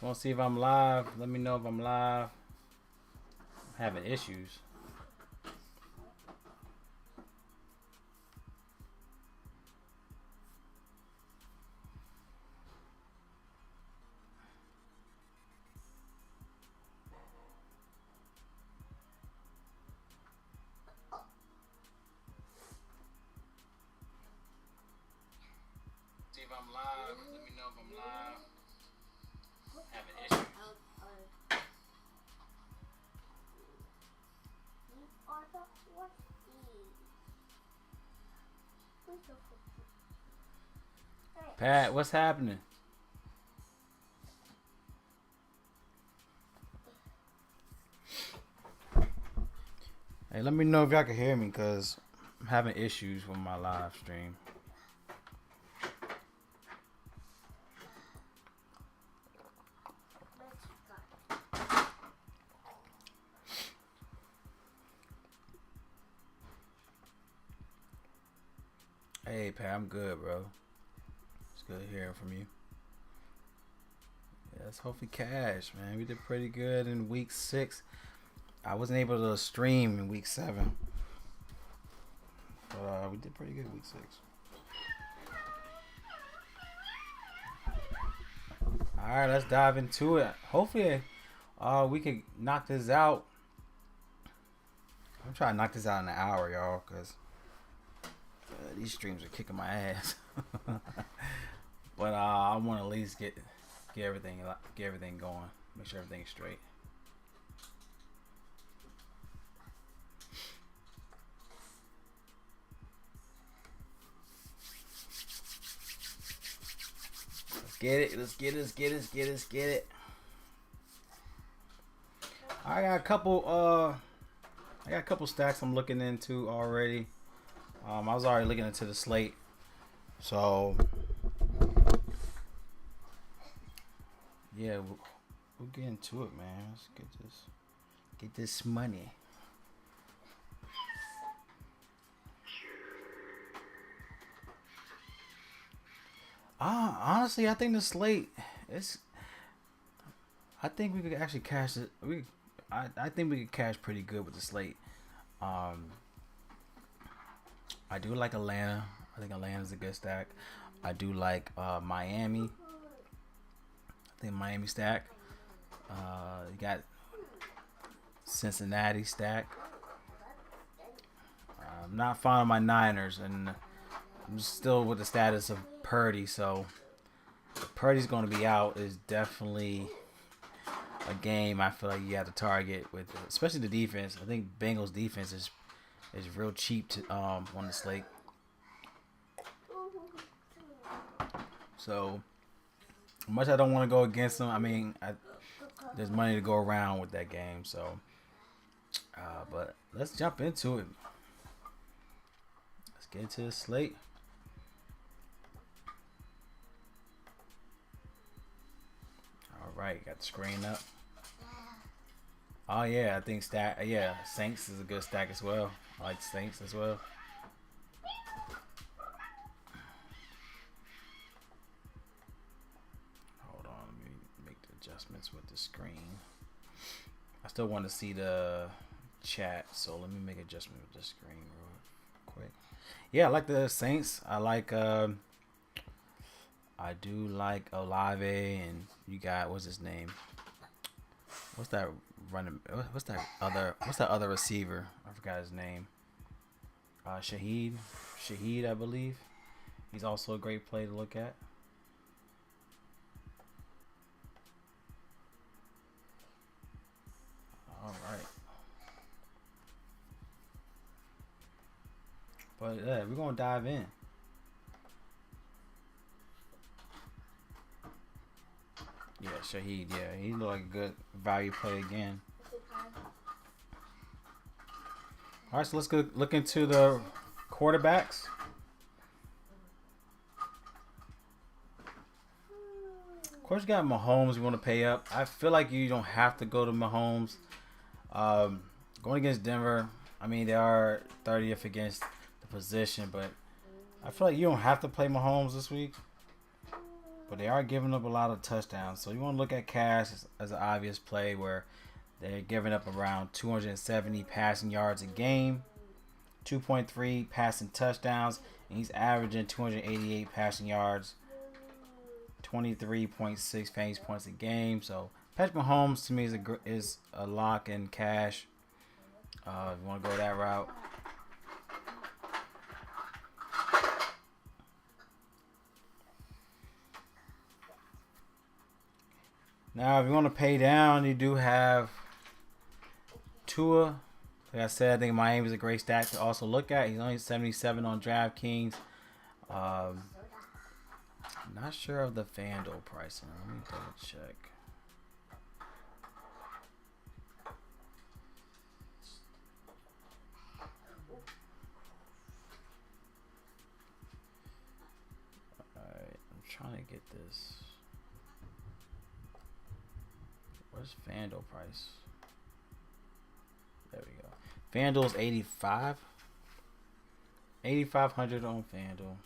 Just want to see if I'm live. Let me know if I'm live. I'm having issues. See if I'm live. Let me know if I'm live. I'm having issues. Pat, what's happening? Hey, let me know if y'all can hear me because I'm having issues with my live stream. Hey, Pat, I'm good, bro. It's good hearing from you. Yeah, let's hopefully cash, man. We did pretty good in week 6. I wasn't able to stream in week 7. But we did pretty good week 6. Alright, let's dive into it. Hopefully we can knock this out. I'm trying to knock this out in an hour, y'all, because these streams are kicking my ass. But I want to at least get everything going. Make sure everything's straight. Let's get it. I got a couple stacks I'm looking into already. I was already looking into the slate. So yeah, we'll get into it, man. Let's get this money. Honestly, I think the slate is. I think we could actually cash it. I think we could cash pretty good with the slate. I do like Atlanta. I think Atlanta's a good stack. I do like Miami. I think Miami stack. You got Cincinnati stack. I'm not fond of my Niners, and I'm still with the status of Purdy. So if Purdy's going to be out, is definitely a game I feel like you have to target with, especially the defense. I think Bengals defense is real cheap to on the slate. So much I don't want to go against them. I mean, there's money to go around with that game. So, but let's jump into it. Let's get into the slate. All right, got the screen up. Oh yeah, I think Saints is a good stack as well. I like Saints as well. Hold on, let me make the adjustments with the screen. I still want to see the chat, so let me make adjustment with the screen real quick. Yeah, I like the Saints. I do like Olave, and you got, what's his name? What's that other receiver? I forgot his name. Shaheed, I believe. He's also a great play to look at. All right. But yeah, we're gonna dive in. Yeah, Shaheed. Yeah, he looked like a good value play again. All right, so let's go look into the quarterbacks. Of course, you got Mahomes. You want to pay up. I feel like you don't have to go to Mahomes. Going against Denver, I mean, they are 30th against the position, but I feel like you don't have to play Mahomes this week. but they are giving up a lot of touchdowns. So you want to look at cash as an obvious play where they're giving up around 270 passing yards a game, 2.3 passing touchdowns, and he's averaging 288 passing yards, 23.6 fantasy points a game. So Patrick Mahomes to me is a lock in cash. If you want to go that route. Now, if you want to pay down, you do have Tua. Like I said, I think Miami is a great stat to also look at. He's only 77 on DraftKings. Not sure of the FanDuel pricing. Let me double check. Alright, I'm trying to get this. Where's FanDuel price? There we go. FanDuel's 85. 8,500 on FanDuel.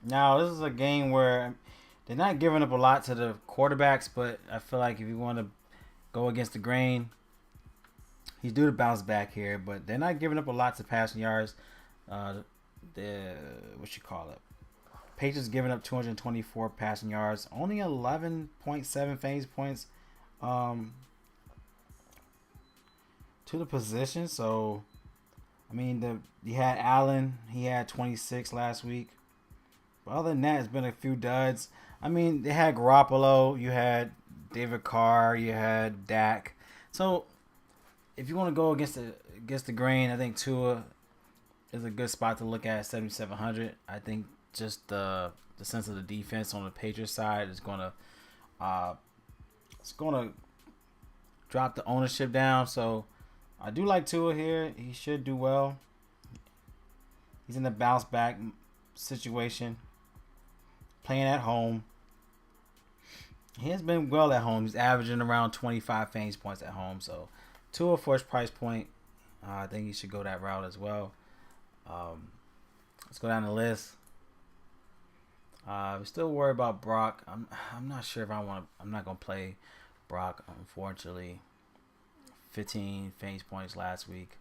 Now this is a game where they're not giving up a lot to the quarterbacks, but I feel like if you want to go against the grain, he's due to bounce back here. But they're not giving up a lot to passing yards. Patriots giving up 224 passing yards, only 11.7 fantasy points to the position. So, I mean, you had Allen, he had 26 last week. But other than that, it's been a few duds. I mean, they had Garoppolo, you had David Carr, you had Dak. So, if you want to go against the grain, I think Tua is a good spot to look at 7,700. I think just the sense of the defense on the Patriots side is gonna drop the ownership down. So I do like Tua here. He should do well. He's in the bounce back situation, playing at home. He has been well at home. He's averaging around 25 fantasy points at home. So Tua for his price point, I think he should go that route as well. Let's go down the list. I'm still worried about Brock. I'm not sure if I want to. I'm not gonna play Brock, unfortunately. 15 fantasy points last week.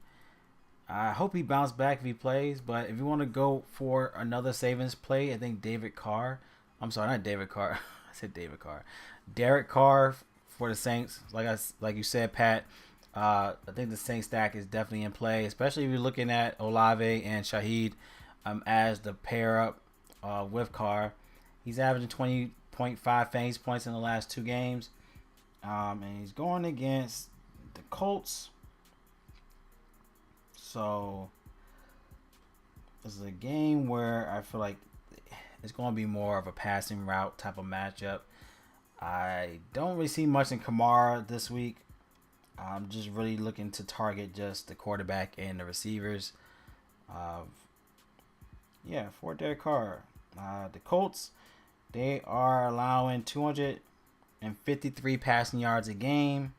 I hope he bounced back if he plays. But if you want to go for another savings play, I think David Carr. I'm sorry, not David Carr. I said David Carr. Derek Carr for the Saints. Like you said, Pat. I think the Saints stack is definitely in play, especially if you're looking at Olave and Shaheed as the pair up with Carr. He's averaging 20.5 fantasy points in the last 2 games. And he's going against the Colts. So this is a game where I feel like it's going to be more of a passing route type of matchup. I don't really see much in Kamara this week. I'm just really looking to target just the quarterback and the receivers. For Derek Carr. The Colts, they are allowing 253 passing yards a game,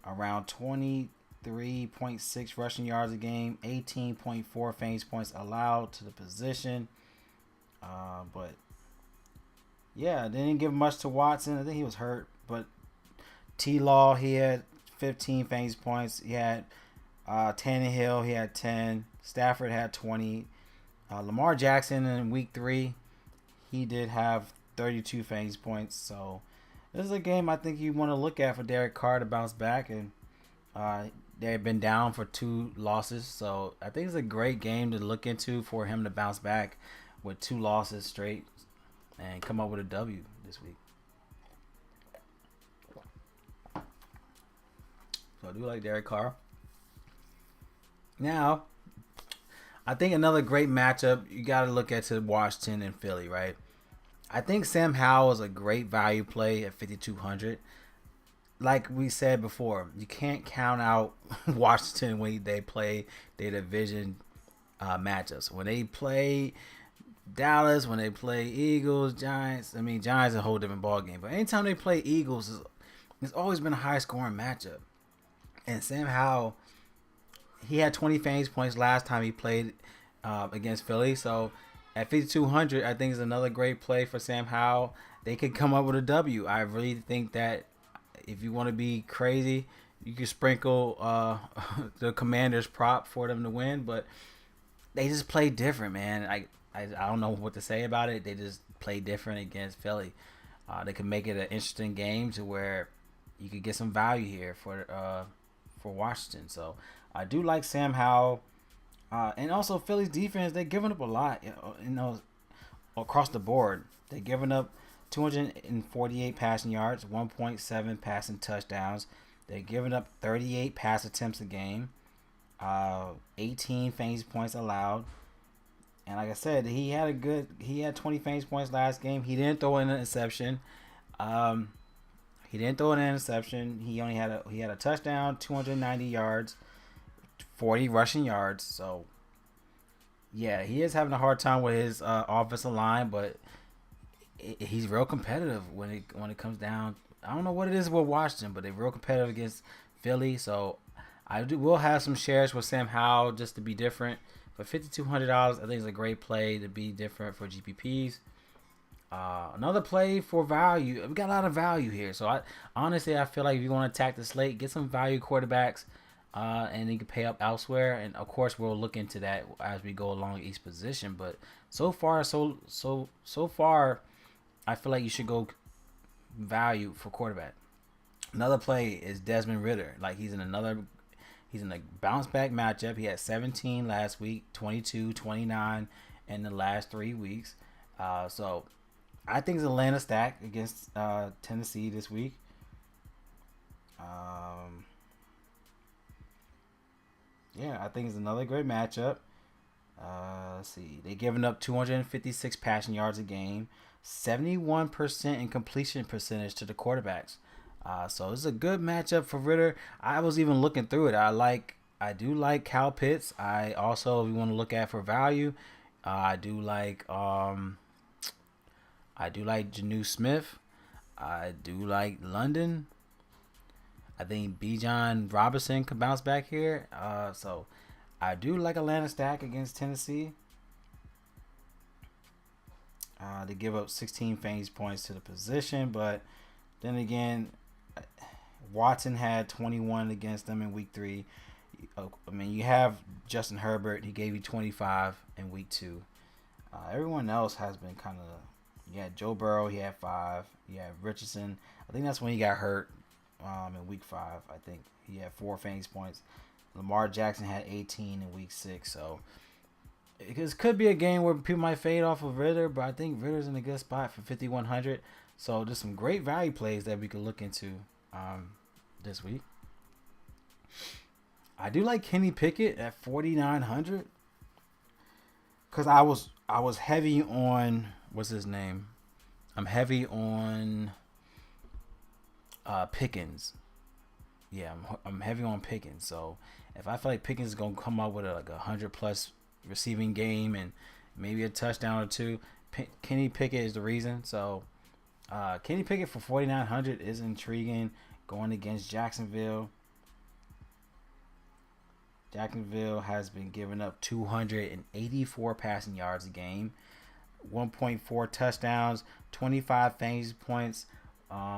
around 23.6 rushing yards a game, 18.4 fantasy points allowed to the position. But they didn't give much to Watson. I think he was hurt. But T-Law, he had 15 fantasy points. He had Tannehill, he had 10. Stafford had 20. Lamar Jackson in week 3, he did have 32 fantasy points. So this is a game I think you want to look at for Derek Carr to bounce back. And they've been down for 2 losses. So I think it's a great game to look into for him to bounce back with 2 losses straight and come up with a W this week. So I do like Derek Carr. Now, I think another great matchup you got to look at to Washington and Philly, right? I think Sam Howell is a great value play at 5,200. Like we said before, you can't count out Washington when they play their division matchups. When they play Dallas, when they play Eagles, Giants. I mean, Giants is a whole different ballgame. But anytime they play Eagles, it's always been a high-scoring matchup. And Sam Howell, he had 20 fantasy points last time he played against Philly. So at 5,200, I think is another great play for Sam Howell. They could come up with a W. I really think that if you want to be crazy, you can sprinkle the Commanders prop for them to win, but they just play different, man. I don't know what to say about it. They just play different against Philly. They can make it an interesting game to where you could get some value here for Washington. So I do like Sam Howell, and also Philly's defense. They're giving up a lot, across the board. They're giving up 248 passing yards, 1.7 passing touchdowns. They're giving up 38 pass attempts a game, 18 fantasy points allowed. And like I said, he had 20 fantasy points last game. He didn't throw in an interception. Um, he didn't throw an interception. He had a touchdown, 290 yards, 40 rushing yards. So yeah, he is having a hard time with his offensive line, but he's real competitive when it comes down. I don't know what it is with Washington, but they're real competitive against Philly. So will have some shares with Sam Howell just to be different. But $5,200, I think, is a great play to be different for GPPs. Another play for value. We got a lot of value here. So I feel like if you want to attack the slate, get some value quarterbacks, and you can pay up elsewhere. And of course, we'll look into that as we go along each position. But so far, I feel like you should go value for quarterback. Another play is Desmond Ridder. Like he's in a bounce back matchup. He had 17 last week, 22, 29 in the last 3 weeks. So I think it's Atlanta stack against Tennessee this week. Yeah, I think it's another great matchup. Let's see. They're giving up 256 passing yards a game, 71% in completion percentage to the quarterbacks. So it's a good matchup for Ridder. I was even looking through it. I do like Kyle Pitts. I also, if you want to look at for value, I do like Janu Smith. I do like London. I think Bijan Robinson can bounce back here. So I do like Atlanta stack against Tennessee. They give up 16 fantasy points to the position, but then again, Watson had 21 against them in week 3. I mean, you have Justin Herbert. He gave you 25 in week 2. Everyone else has been kind of. You had Joe Burrow. He had 5. You had Richardson. I think that's when he got hurt in week 5. I think he had 4 fantasy points. Lamar Jackson had 18 in week 6. So it could be a game where people might fade off of Ridder, but I think Ridder's in a good spot for 5,100. So there's some great value plays that we could look into this week. I do like Kenny Pickett at 4,900 because I was heavy on what's his name. I'm heavy on Pickens. Yeah, I'm heavy on Pickens. So if I feel like Pickens is gonna come up with a 100+ receiving game and maybe a touchdown or two, Kenny Pickett is the reason. So Kenny Pickett for 4,900 is intriguing going against Jacksonville. Jacksonville has been giving up 284 passing yards a game, 1.4 touchdowns, 25 fantasy points.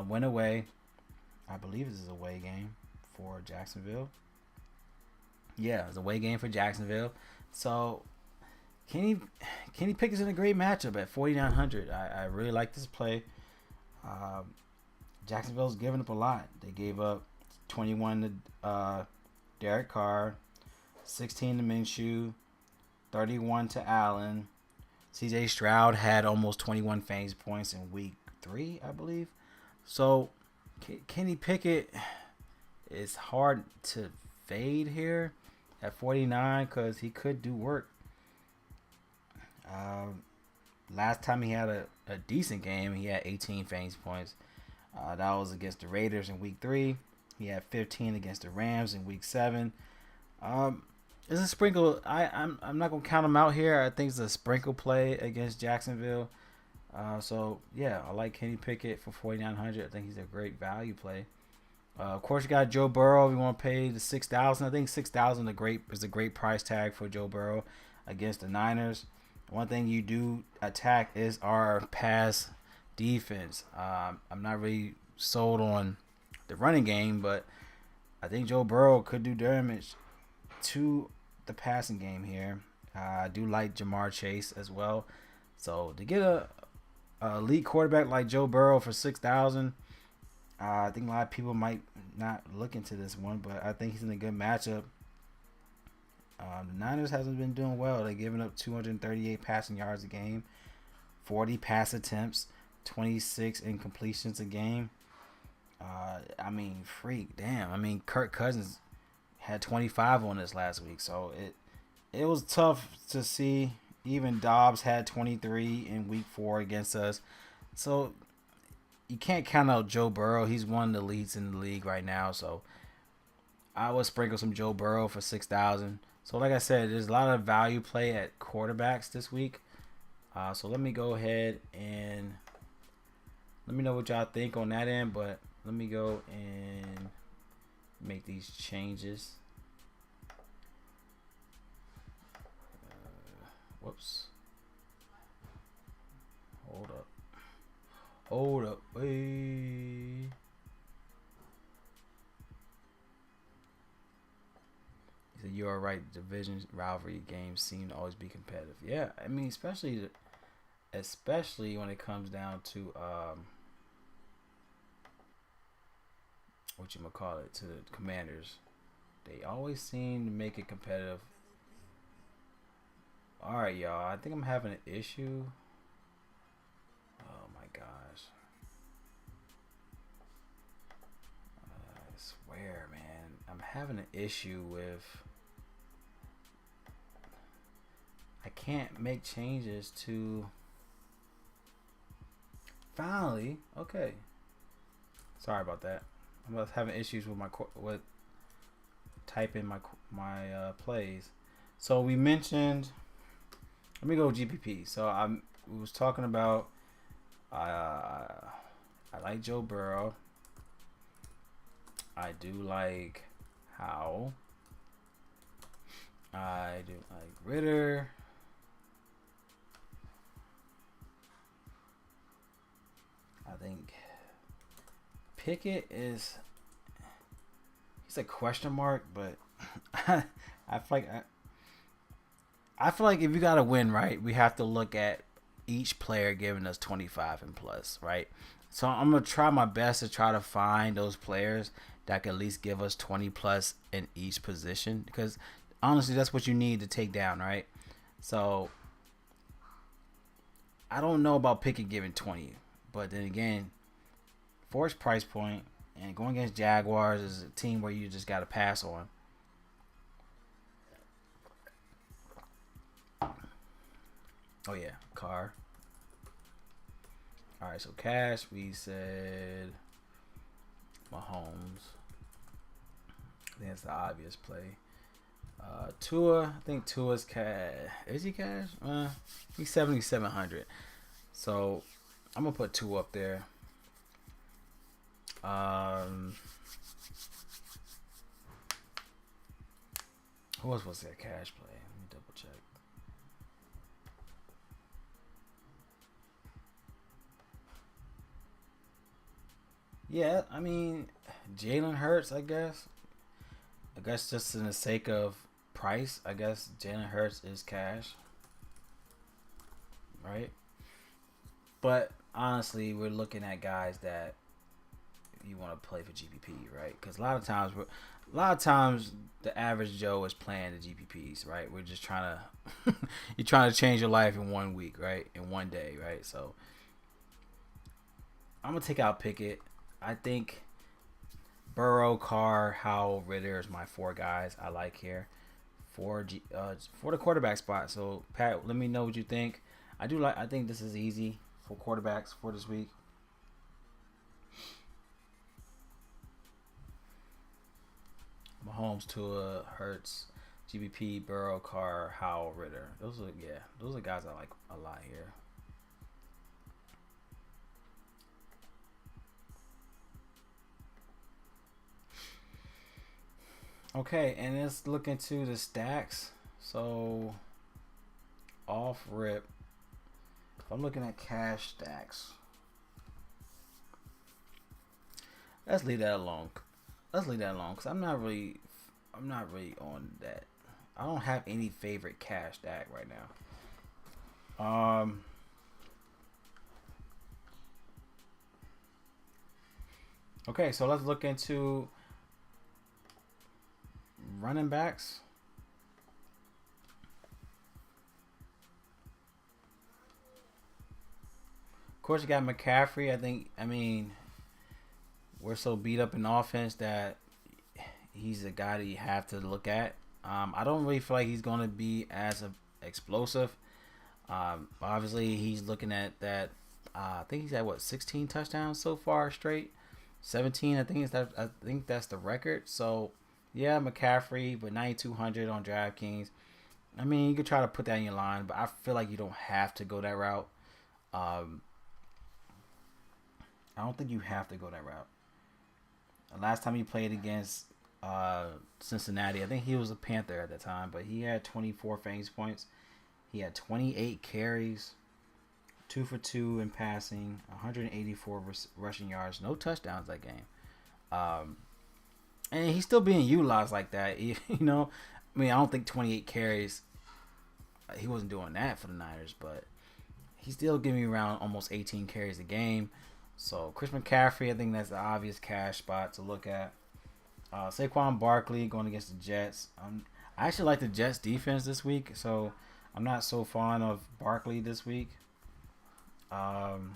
Went away. I believe this is a away game for Jacksonville. Yeah, it's a away game for Jacksonville. So Kenny Pickett's in a great matchup at 4,900. I really like this play. Jacksonville's giving up a lot. They gave up 21 to Derek Carr, 16 to Minshew, 31 to Allen. CJ Stroud had almost 21 fantasy points in week 3, I believe. So Kenny Pickett is hard to fade here at 49 because he could do work. Last time he had a decent game, he had 18 fantasy points. That was against the Raiders in week 3. He had 15 against the Rams in week 7. It's a sprinkle. I'm not gonna count him out here. I think it's a sprinkle play against Jacksonville. So yeah, I like Kenny Pickett for 4,900. I think he's a great value play. Of course, you got Joe Burrow. If you want to pay the 6,000, I think 6,000 is a great price tag for Joe Burrow. against the Niners. One thing you do attack is our pass defense. I'm not really sold on the running game, but I think Joe Burrow could do damage to the passing game here. I do like Jamar Chase as well. So to get a elite quarterback like Joe Burrow for 6,000, I think a lot of people might not look into this one, but I think he's in a good matchup. The Niners hasn't been doing well. They're giving up 238 passing yards a game, 40 pass attempts, 26 incompletions a game. Freak, damn. I mean, Kirk Cousins had 25 on this last week, so it was tough to see. Even Dobbs had 23 in week 4 against us. So you can't count out Joe Burrow. He's one of the leads in the league right now. So I would sprinkle some Joe Burrow for 6,000. So like I said, there's a lot of value play at quarterbacks this week. So let me go ahead and let me know what y'all think on that end. But let me go and make these changes. Whoops. Hold up. Wait. He said, "You are right. Division rivalry games seem to always be competitive." Yeah, I mean, especially when it comes down to to the Commanders. They always seem to make it competitive. All right, y'all. I think I'm having an issue. Oh my gosh. I swear, man. I'm having an issue with. I can't make changes to. Finally, okay. Sorry about that. I'm having issues with typing my plays. So we mentioned. Let me go GPP. So we was talking about. I like Joe Burrow. I do like Howell. I do like Ritter. I think Pickett he's a question mark, but I feel like if you gotta win, right, we have to look at each player giving us 25 and plus, right? So I'm gonna try my best to try to find those players that can at least give us 20 plus in each position, because honestly, that's what you need to take down, right? So I don't know about Pickett giving 20, but then again, for his price point and going against Jaguars is a team where you just got to pass on. Oh yeah, Carr. All right, so cash. We said Mahomes. I think that's the obvious play. Tua. I think Tua's cash. Is he cash? He's 7,700. So I'm gonna put Tua up there. Who else was that cash play? Let me double check. Yeah, I mean, Jalen Hurts, I guess. I guess just in the sake of price, I guess Jalen Hurts is cash. Right? But honestly, we're looking at guys that you want to play for GPP, right? Because a lot of times the average Joe is playing the GPPs, right? We're just trying to you're trying to change your life in 1 week, right? In 1 day, right? So I'm gonna take out Pickett. I think Burrow, Carr, Howell, Ritter is my 4 guys I like here for the quarterback spot. So Pat, let me know what you think. I think this is easy for quarterbacks for this week. Mahomes, Tua, Hurts, GBP, Burrow, Carr, Howell, Ritter. Those are guys I like a lot here. Okay, and let's look into the stacks. So off rip, if I'm looking at cash stacks, let's leave that alone. Because I'm not really on that. I don't have any favorite cash stack right now. Okay, so let's look into running backs. Of course, you got McCaffrey. I mean, we're so beat up in offense that he's a guy that you have to look at. I don't really feel like he's going to be as explosive. Obviously, he's looking at that. I think he's at 16 touchdowns so far straight. 17, I think that's the record. So, yeah, McCaffrey, but 9,200 on DraftKings. I mean, you could try to put that in your line, but I feel like you don't have to go that route. I don't think you have to go that route. The last time he played against Cincinnati, I think he was a Panther at the time, but he had 24 fantasy points. He had 28 carries, 2 for 2 in passing, 184 rushing yards, no touchdowns that game. And he's still being utilized like that. You know, I mean, I don't think 28 carries, he wasn't doing that for the Niners, but he's still giving around almost 18 carries a game. So, Chris McCaffrey, I think that's the obvious cash spot to look at. Saquon Barkley going against the Jets. I actually like the Jets defense this week, so I'm not so fond of Barkley this week. Kamara,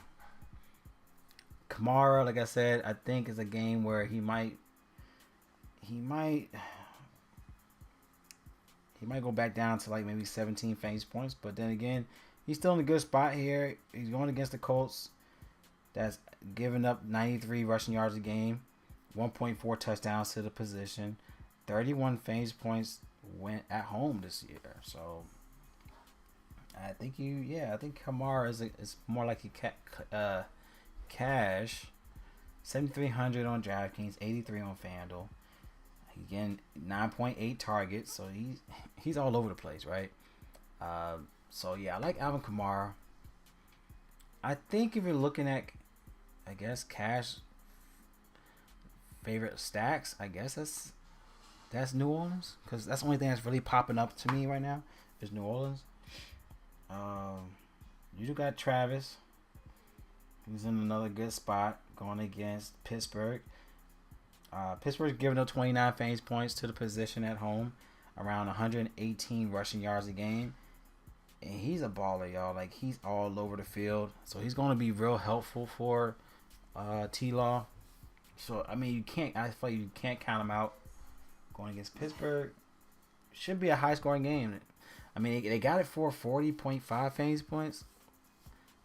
like I said, I think is a game where he might go back down to like maybe 17 fantasy points, but then again, he's still in a good spot here. He's going against the Colts, that's giving up 93 rushing yards a game, 1.4 touchdowns to the position, 31 fantasy points went at home this year. So I think Kamara is more like a cash. 7,300 on DraftKings, 83 on FanDuel. Again, 9.8 targets, so he's all over the place, right? So yeah, I like Alvin Kamara. I think if you're looking at, I guess, cash favorite stacks, I guess that's New Orleans, because that's the only thing that's really popping up to me right now is New Orleans. You do got Travis. He's in another good spot going against Pittsburgh. Pittsburgh's giving up 29 fantasy points to the position at home, around 118 rushing yards a game. And he's a baller, y'all. Like, he's all over the field. So he's going to be real helpful for T-Law. So, I mean, I feel like you can't count him out going against Pittsburgh. Should be a high-scoring game. I mean, they got it for 40.5 fantasy points.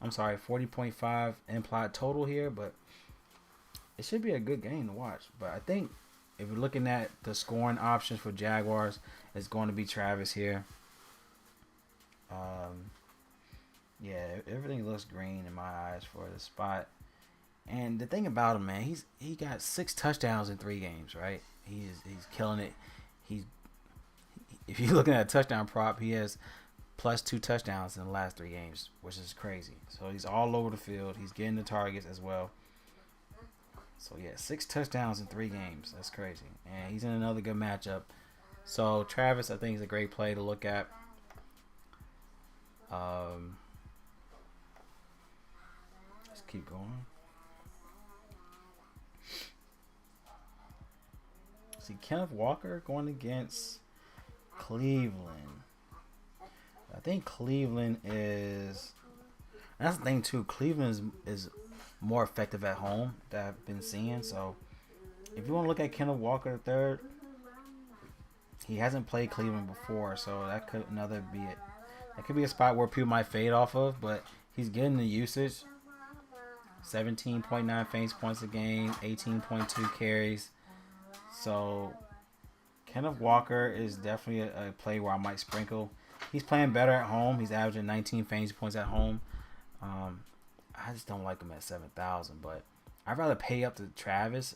I'm sorry, 40.5 implied total here, but it should be a good game to watch. But I think if you're looking at the scoring options for Jaguars, it's going to be Travis here. Yeah, everything looks green in my eyes for the spot. And the thing about him, man, he got 6 touchdowns in 3 games, right? He's killing it. If you're looking at a touchdown prop, he has plus 2 touchdowns in the last 3 games, which is crazy. So he's all over the field. He's getting the targets as well. So yeah, 6 touchdowns in 3 games. That's crazy. And he's in another good matchup. So Travis, I think, is a great play to look at. Let's keep going. See, Kenneth Walker going against Cleveland. I think Cleveland is. That's the thing too. Cleveland is more effective at home that I've been seeing. So if you want to look at Kenneth Walker III, he hasn't played Cleveland before, so that could be it. That could be a spot where people might fade off of, but he's getting the usage. 17.9 fantasy points a game, 18.2 carries. So Kenneth Walker is definitely a play where I might sprinkle. He's playing better at home. He's averaging 19 fantasy points at home. I just don't like him at 7,000, but I'd rather pay up to Travis.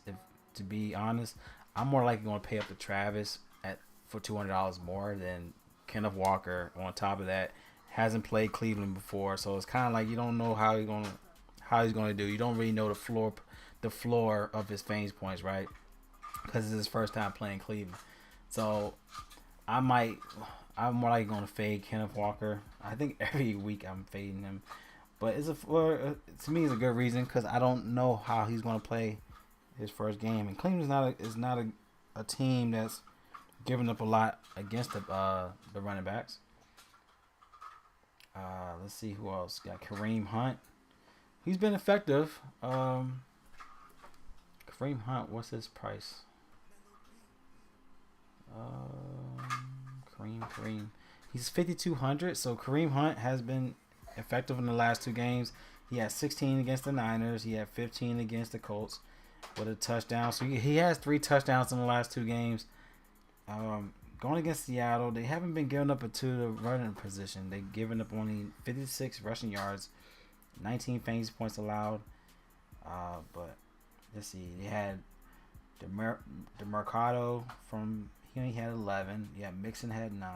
To be honest, I'm more likely going to pay up to Travis for $200 more than Kenneth Walker. On top of that, Hasn't played Cleveland before, so it's kind of like you don't know how he's gonna do. You don't really know the floor of his fantasy points, right? Because it's his first time playing Cleveland. So I might, I'm more likely going to fade Kenneth Walker. I think every week I'm fading him, but to me it's a good reason because I don't know how he's going to play his first game. And Cleveland's not a team that's giving up a lot against the running backs. Let's see who else got Kareem Hunt. He's been effective. Kareem Hunt, what's his price? Kareem. He's 5,200. So Kareem Hunt has been effective in the last two games. He had 16 against the Niners. He had 15 against the Colts with a touchdown. So he has 3 touchdowns in the last two games. Going against Seattle, they haven't been giving up to the running position. They've given up only 56 rushing yards, 19 fantasy points allowed. But let's see, they had the Mercado from he had 11. Yeah, Mixon had 9.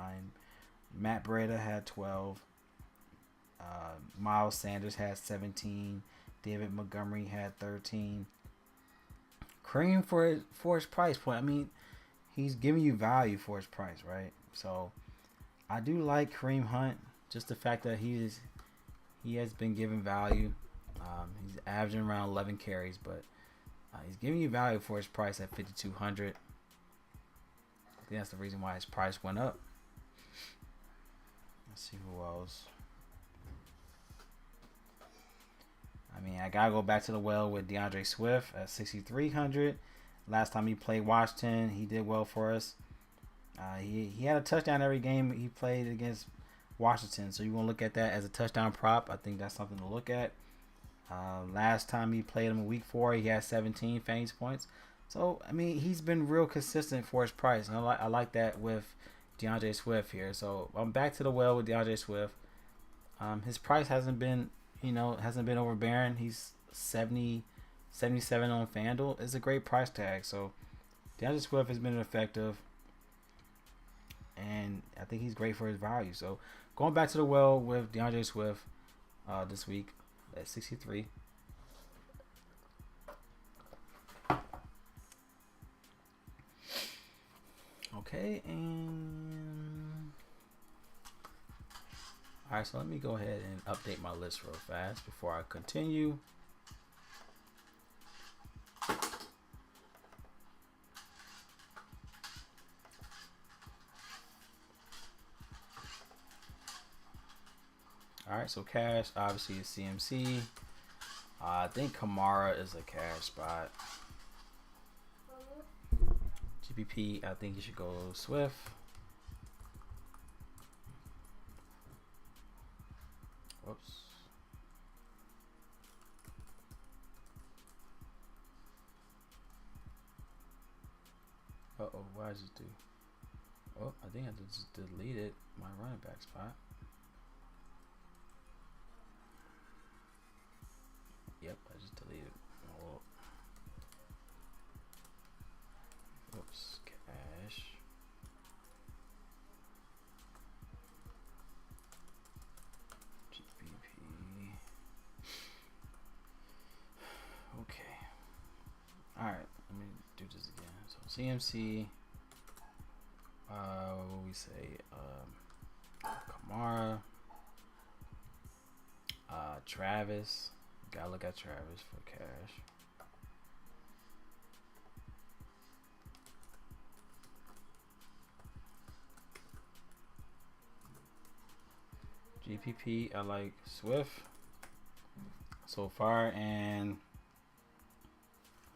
Matt Breida had 12. Miles Sanders had 17. David Montgomery had 13. Kareem for his price point. I mean, he's giving you value for his price, right? So I do like Kareem Hunt. Just the fact that he has been given value. He's averaging around 11 carries, but he's giving you value for his price at 5,200. I think that's the reason why his price went up. Let's see who else. I mean, I gotta go back to the well with DeAndre Swift at 6,300. Last time he played Washington, he did well for us. He had a touchdown every game he played against Washington, so you want to look at that as a touchdown prop. I think that's something to look at. Last time he played him in week 4, he had 17 fantasy points. So, I mean, he's been real consistent for his price. And I like that with DeAndre Swift here. So, I'm back to the well with DeAndre Swift. His price hasn't been overbearing. He's 77 on FanDuel. It's a great price tag. So, DeAndre Swift has been effective. And I think he's great for his value. So, going back to the well with DeAndre Swift this week at 63. Okay, and alright, so let me go ahead and update my list real fast before I continue. Alright, so cash obviously is CMC. I think Kamara is a cash spot. GPP, I think you should go Swift. Whoops. Uh-oh, why does it do? Oh, I think I just deleted my running back spot. Yep, I just deleted. Oh. Whoops, cash. GBP. Okay. Alright, let me do this again. So CMC. What we say? Kamara. Travis. Gotta look at Travis for cash. GPP, I like Swift so far, and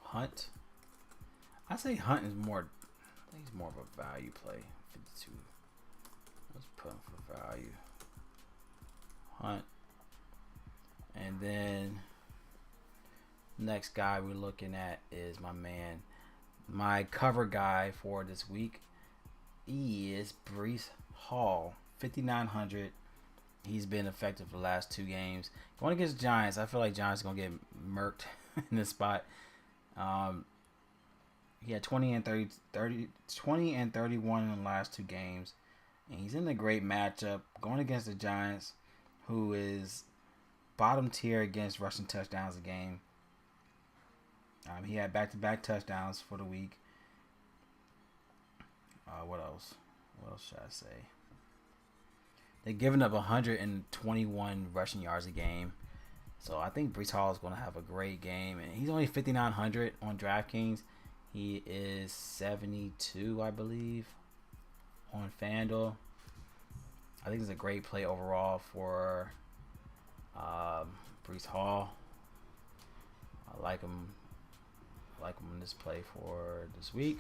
Hunt. I say Hunt is more. I think he's more of a value play. 52. Let's put him for value. Hunt, and then next guy we're looking at is my cover guy for this week. He is Breece Hall, 5,900. He's been effective the last 2 games. Going against Giants, I feel like Giants are going to get murked in this spot. He had 20 and 31 in the last 2 games. And he's in a great matchup going against the Giants, who is bottom tier against rushing touchdowns a game. He had back-to-back touchdowns for the week. What else? What else should I say? They're giving up 121 rushing yards a game. So I think Breece Hall is going to have a great game. And he's only 5,900 on DraftKings. He is 72, I believe, on FanDuel. I think it's a great play overall for Breece Hall. I like him. In this play for this week.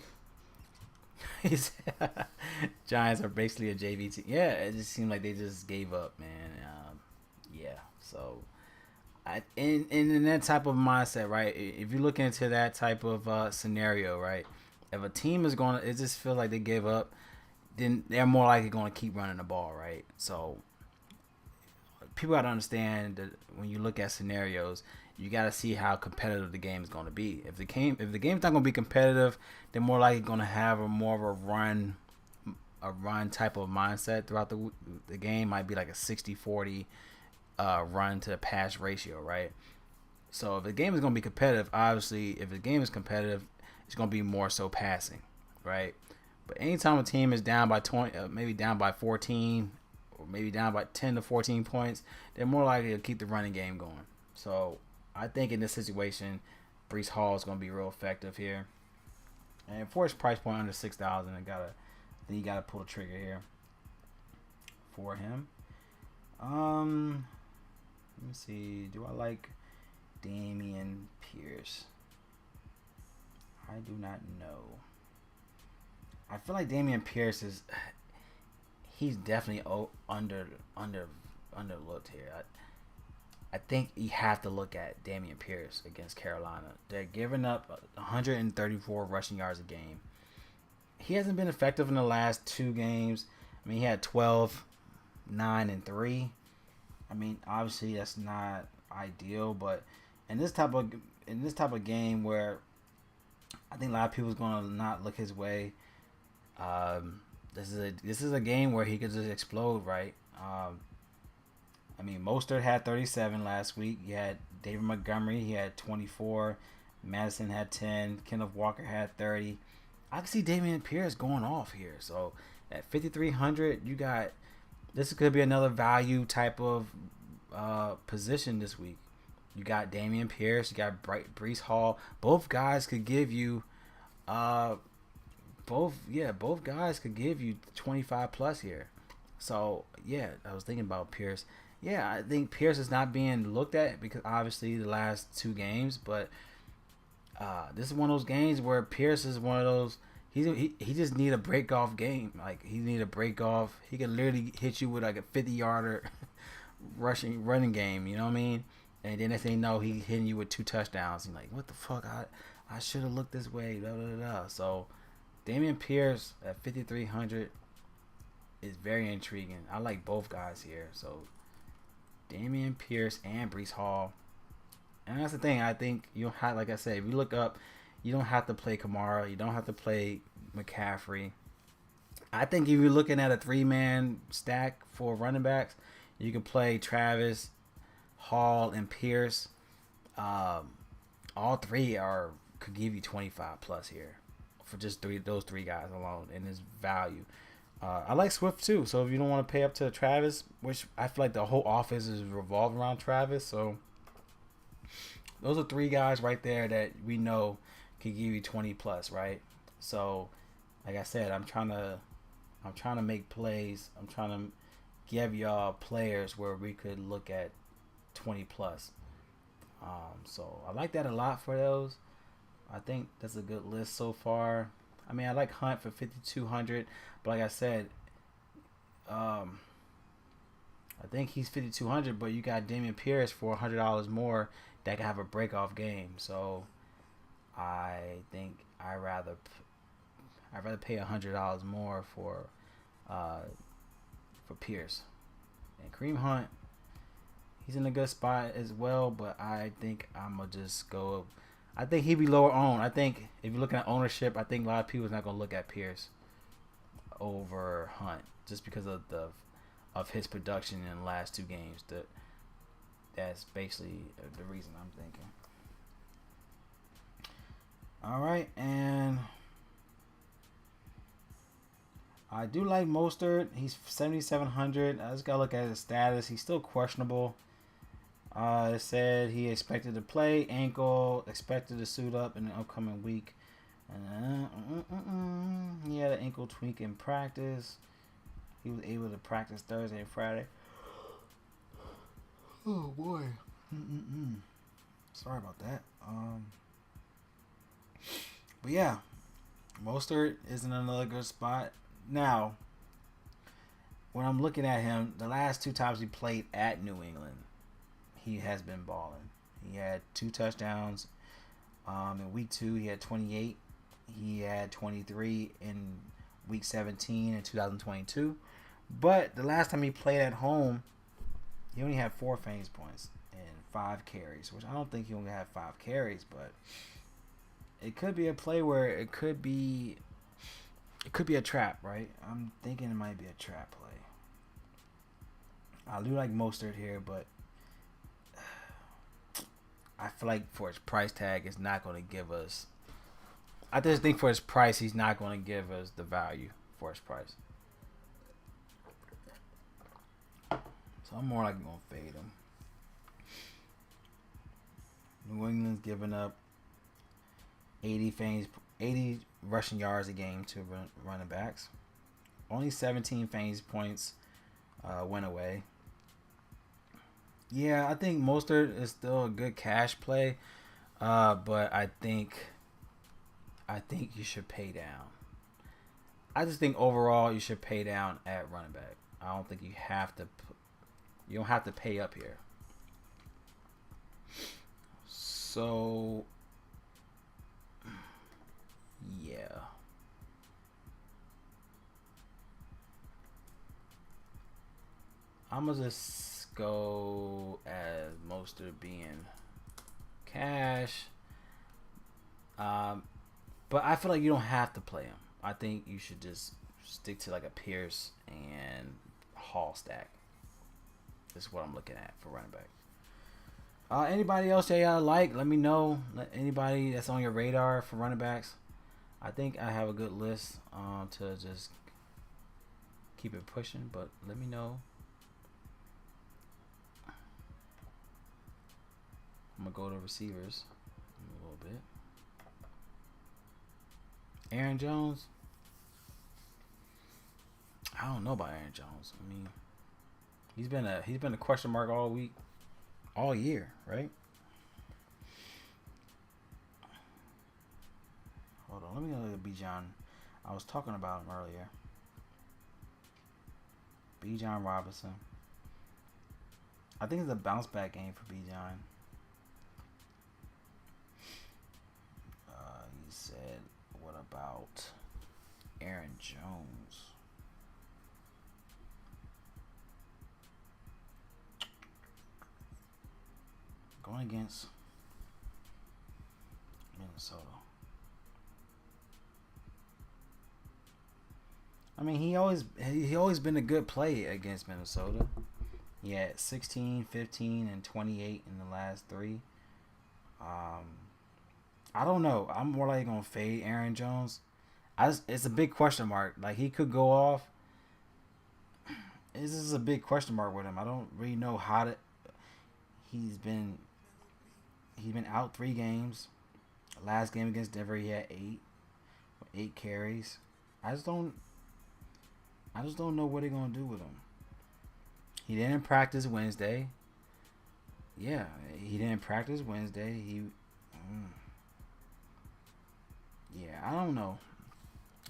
Giants are basically a JV team. Yeah, it just seemed like they just gave up, man. Yeah, so in that type of mindset, right? If you look into that type of scenario, right? If a team is going to, it just feels like they gave up, then they're more likely going to keep running the ball, right? So people got to understand that when you look at scenarios, you got to see how competitive the game is going to be. If the game's not going to be competitive, they're more likely going to have more of a run type of mindset throughout the game. Might be like a 60-40 run to pass ratio, right? So if the game is going to be competitive, obviously, if the game is competitive, it's going to be more so passing, right? But anytime a team is down by 20, maybe down by 14, or maybe down by 10 to 14 points, they're more likely to keep the running game going. So I think in this situation, Breece Hall is going to be real effective here. And for his price point under 6,000, then you gotta pull the trigger here for him. Let me see. Do I like Dameon Pierce? I do not know. I feel like Dameon Pierce he's definitely underlooked here. I think you have to look at Dameon Pierce against Carolina. They're giving up 134 rushing yards a game. He hasn't been effective in the last 2 games. I mean, he had 12, 9, and 3. I mean, obviously that's not ideal, but in this type of game where I think a lot of people's going to not look his way, this is a game where he could just explode, right? I mean, Mostert had 37 last week. You had David Montgomery. He had 24. Madison had 10. Kenneth Walker had 30. I can see Dameon Pierce going off here. So at 5,300, you got this could be another value type of position this week. You got Dameon Pierce. You got Breece Hall. Both guys could give you both guys could give you 25 plus here. So yeah, I was thinking about Pierce. Yeah, I think Pierce is not being looked at because obviously the last 2 games, but this is one of those games where Pierce is one of those. He just need a break off game. Like he need a break off. He can literally hit you with like a 50-yarder running game. You know what I mean? And then if they know he hitting you with 2 touchdowns, you're like, what the fuck? I should have looked this way. Blah, blah, blah. So Dameon Pierce at 5,300 is very intriguing. I like both guys here. So Dameon Pierce and Breece Hall. And that's the thing. I think you don't have, like I said, if you look up, you don't have to play Kamara. You don't have to play McCaffrey. I think if you're looking at a 3-man stack for running backs, you can play Travis, Hall, and Pierce. All 3 could give you 25 plus here for just those 3 guys alone, and it's value. I like Swift too, so if you don't want to pay up to Travis, which I feel like the whole offense is revolved around Travis, so those are 3 guys right there that we know can give you 20 plus, right? So, like I said, I'm trying to make plays. I'm trying to give y'all players where we could look at 20 plus. So I like that a lot for those. I think that's a good list so far. I mean, I like Hunt for 5,200, but like I said, I think he's 5,200, but you got Dameon Pierce for $100 more that can have a break-off game. So I think I'd rather pay $100 more for Pierce. And Kareem Hunt, he's in a good spot as well, but I think I'm gonna just go. I think he'd be lower owned. I think if you're looking at ownership, I think a lot of people is not gonna look at Pierce over Hunt just because of his production in the last 2 games. That's basically the reason I'm thinking. All right, and I do like Mostert. He's 7,700. I just gotta look at his status. He's still questionable. It said he expected to play, ankle, expected to suit up in the upcoming week. He had an ankle tweak in practice. He was able to practice Thursday and Friday. Oh boy. Sorry about that. But yeah, Mostert is in another good spot. Now, when I'm looking at him, the last 2 times he played at New England, he has been balling. He had 2 touchdowns. In week 2, he had 28. He had 23 in week 17 in 2022. But the last time he played at home, he only had 4 fantasy points and 5 carries, which I don't think he only had 5 carries, but it could be a play where it could be a trap, right? I'm thinking it might be a trap play. I do like Mostert here, but I feel like for his price tag, it's not going to give us. I just think for his price, he's not going to give us the value for his price. So I'm more likely going to fade him. New England's giving up 80 rushing yards a game to running backs. Only 17 fantasy points went away. Yeah, I think Mostert is still a good cash play, but I think you should pay down. I just think overall you should pay down at running back. I don't think you have to. You don't have to pay up here. So, yeah. I'm going to just go as Mostert being cash. But I feel like you don't have to play him. I think you should just stick to like a Pierce and Hall stack. This is what I'm looking at for running back. Anybody else that y'all like, let me know. Anybody that's on your radar for running backs. I think I have a good list to just keep it pushing, but let me know. I'm going to go to receivers a little bit. Aaron Jones. I don't know about Aaron Jones. I mean, he's been a question mark all week, all year, right? Hold on, let me look at Bijan. I was talking about him earlier. Bijan Robinson. I think it's a bounce back game for Bijan. He said, what about Aaron Jones? Going against Minnesota. I mean, he always been a good play against Minnesota. He had 16, 15, and 28 in the last 3. I don't know. I'm more likely going to fade Aaron Jones. It's a big question mark. Like, he could go off. This is a big question mark with him. I don't really know how to. He's been out 3 games. Last game against Denver, he had 8 carries. I just don't know what they're gonna do with him. He didn't practice Wednesday. Yeah, he didn't practice Wednesday. Yeah, I don't know.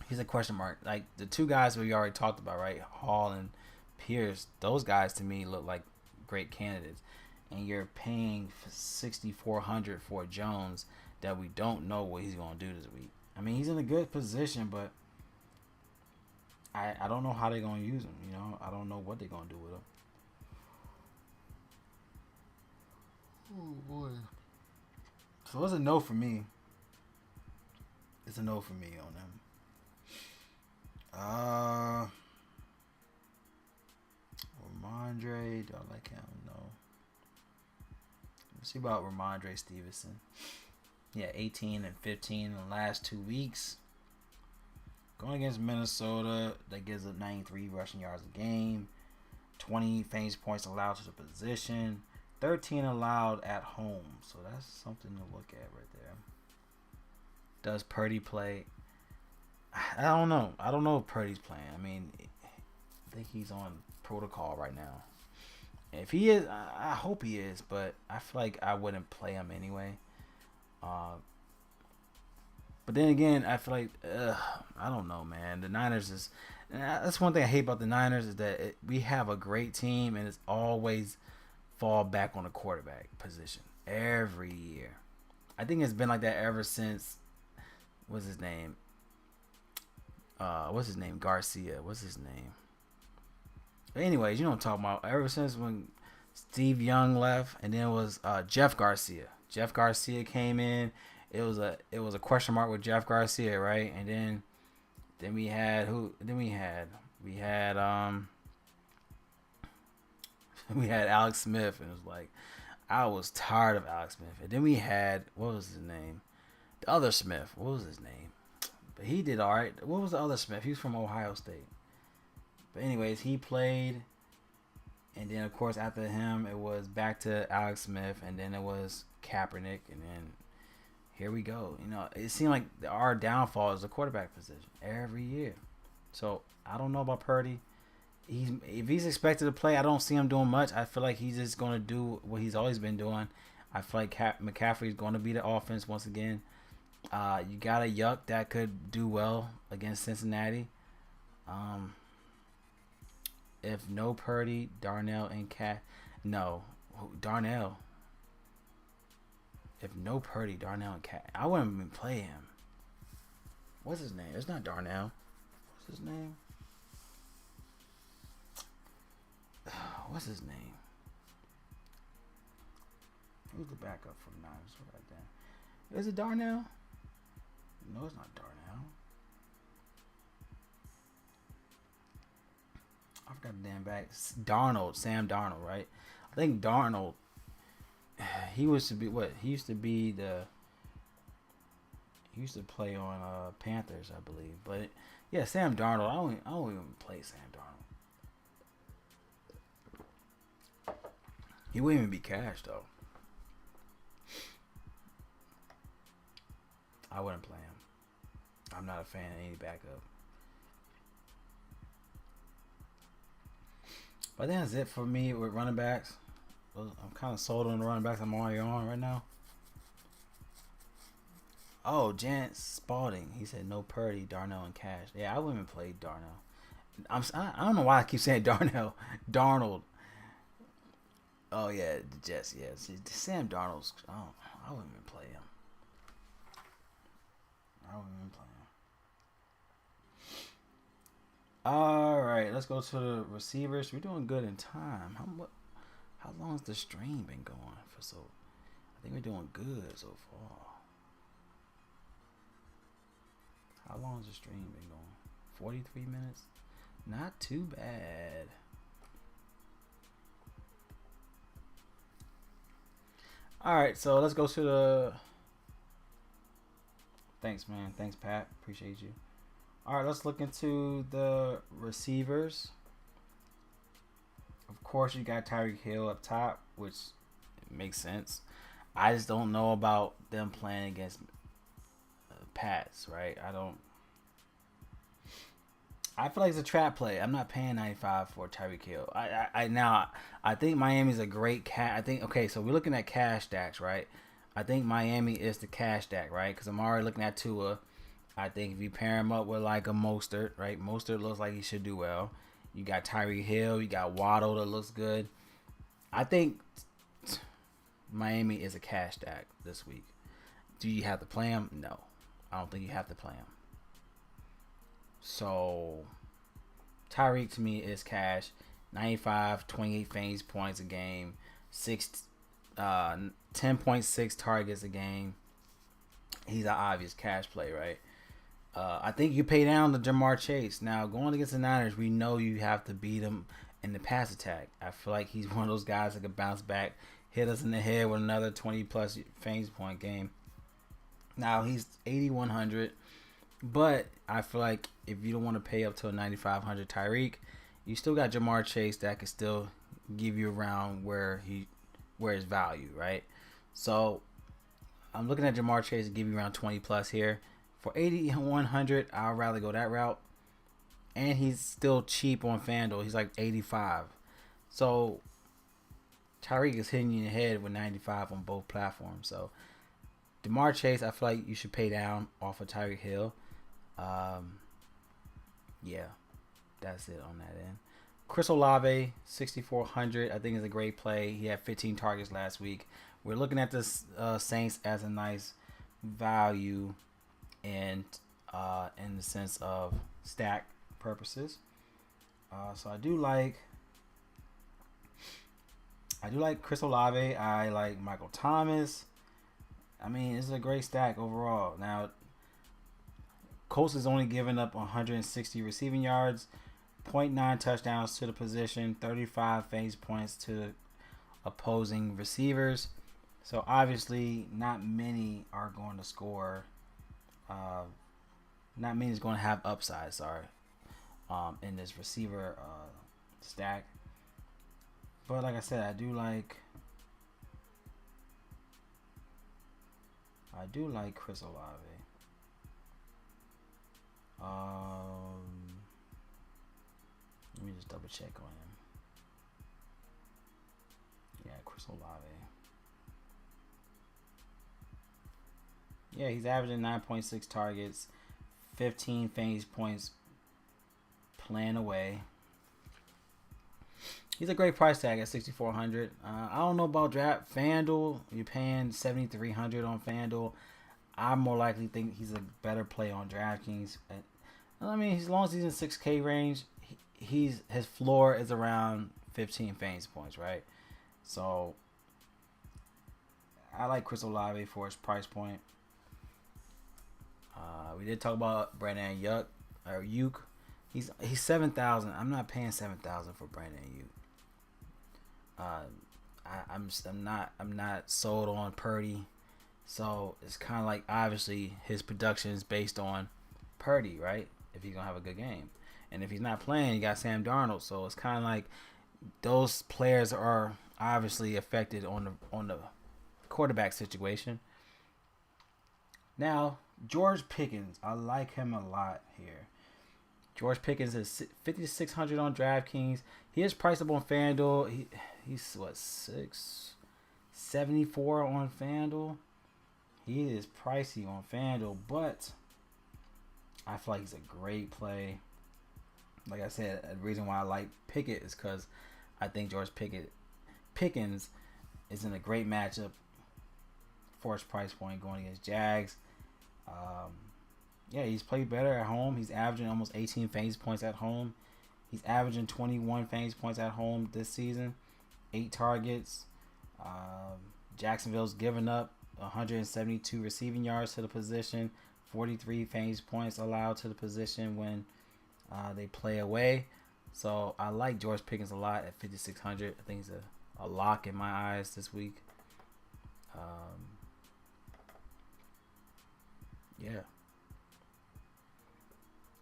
He's a question mark. Like the 2 guys we already talked about, right? Hall and Pierce. Those guys to me look like great candidates. And you're paying $6,400 for Jones that we don't know what he's gonna do this week. I mean, he's in a good position, but I don't know how they're gonna use him. You know, I don't know what they're gonna do with him. Oh boy. So it's a no for me. It's a no for me on him. Let's see about Ramondre Stevenson. Yeah, 18 and 15 in the last 2 weeks. Going against Minnesota, that gives up 93 rushing yards a game. 20 fantasy points allowed to the position. 13 allowed at home. So that's something to look at right there. Does Purdy play? I don't know. I don't know if Purdy's playing. I mean, I think he's on protocol right now. If he is, I hope he is, but I feel like I wouldn't play him anyway. But then again, I feel like, I don't know, man. The Niners is, that's one thing I hate about the Niners is that we have a great team and it's always fall back on the quarterback position every year. I think it's been like that ever since, what's his name? Garcia. What's his name? But anyways, you know what I'm talking about. Ever since when Steve Young left, and then it was Jeff Garcia. Jeff Garcia came in. It was a question mark with Jeff Garcia, right? And then we had who? Then we had we had Alex Smith, and it was like I was tired of Alex Smith. And then we had, what was his name? The other Smith. What was his name? But he did all right. What was the other Smith? He was from Ohio State. But anyways, he played, and then of course after him it was back to Alex Smith, and then it was Kaepernick, and then here we go. You know, it seemed like our downfall is the quarterback position every year. So I don't know about Purdy. If he's expected to play, I don't see him doing much. I feel like he's just going to do what he's always been doing. I feel like McCaffrey's going to be the offense once again. You got a Yuck that could do well against Cincinnati. If no Purdy, Darnell and Darnell. If no Purdy, Darnell and Cat, I wouldn't even play him. What's his name? It's not Darnell. What's his name? What's his name? Who's the backup for the Niners right there? Is it Darnell? No, it's not Darnell. I forgot the damn back. Darnold, Sam Darnold, right? I think Darnold. He used to be what? He used to play on Panthers, I believe. But yeah, Sam Darnold. I don't even play Sam Darnold. He wouldn't even be cash though. I wouldn't play him. I'm not a fan of any backup. But that's it for me with running backs. I'm kind of sold on the running backs I'm already on right now. Oh, Jant Spalding. He said no Purdy, Darnell, and Cash. Yeah, I wouldn't even play Darnell. I don't know why I keep saying Darnell. Darnold. Oh, yeah, the Jets, yeah. See, Sam Darnold's, I wouldn't even play him. I wouldn't even play him. All right, let's go to the receivers. We're doing good in time. How long has the stream been going for so? I think we're doing good so far. How long has the stream been going? 43 minutes? Not too bad. All right, so let's go to the. Thanks, man. Thanks, Pat. Appreciate you. All right, let's look into the receivers. Of course, you got Tyreek Hill up top, which makes sense. I just don't know about them playing against Pats, right? I feel like it's a trap play. I'm not paying 95 for Tyreek Hill. I think Miami's a great cat. I think, okay, so we're looking at cash stacks, right? I think Miami is the cash stack, right? Because I'm already looking at Tua. I think if you pair him up with like a Mostert, right? Mostert looks like he should do well. You got Tyreek Hill. You got Waddle that looks good. I think Miami is a cash stack this week. Do you have to play him? No. I don't think you have to play him. So, Tyreek to me is cash. 95, 28 fantasy points a game. 10.6 targets a game. He's an obvious cash play, right? I think you pay down to Jamar Chase. Now, going against the Niners, we know you have to beat him in the pass attack. I feel like he's one of those guys that can bounce back. hit us in the head with another 20 plus fantasy point game. Now he's 8,100, but I feel like if you don't want to pay up to a 9,500 Tyreek, you still got Jamar Chase that could still give you around where his value, right? So I'm looking at Jamar Chase to give you around 20 plus here. For 8,100, I'd rather go that route. And he's still cheap on FanDuel. He's like 85. So Tyreek is hitting you in the head with 95 on both platforms. So Jamar Chase, I feel like you should pay down off of Tyreek Hill. Yeah, that's it on that end. Chris Olave, 6,400, I think is a great play. He had 15 targets last week. We're looking at the Saints as a nice value and in the sense of stack purposes. So I do like Chris Olave. I like Michael Thomas. I mean, it's a great stack overall. Now, Colts is only giving up 160 receiving yards, 0.9 touchdowns to the position, 35 fantasy points to opposing receivers. So obviously, not many are going to score. Not many is going to have upside. Sorry, in this receiver stack. But like I said, I do like Chris Olave. Let me just double check on him. Yeah, Chris Olave. Yeah, he's averaging 9.6 targets, 15 fantasy points playing away. He's a great price tag at 6,400. I don't know about FanDuel. You're paying 7,300 on FanDuel. I more likely think he's a better play on Draftkings. I mean, as long as he's in 6K range, his floor is around 15 fantasy points, right? So I like Chris Olave for his price point. We did talk about Brandon Ayuk. He's 7,000. I'm not paying 7,000 for Brandon Ayuk. I'm not sold on Purdy. So it's kind of like obviously his production is based on Purdy, right? If he's gonna have a good game, and if he's not playing, you got Sam Darnold. So it's kind of like those players are obviously affected on the quarterback situation. Now George Pickens, I like him a lot here. George Pickens is 5,600 on DraftKings. He is priced up on FanDuel. He's what, 674 on FanDuel. He is pricey on FanDuel, but I feel like he's a great play. Like I said, the reason why I like Pickett is because I think George Pickens is in a great matchup for his price point going against Jags. Yeah, he's played better at home. He's averaging almost 18 fantasy points at home. He's averaging 21 fantasy points at home this season. 8 targets. Jacksonville's given up 172 receiving yards to the position. 43 fantasy points allowed to the position when they play away. So I like George Pickens a lot at 5,600. I think he's a lock in my eyes this week. Yeah.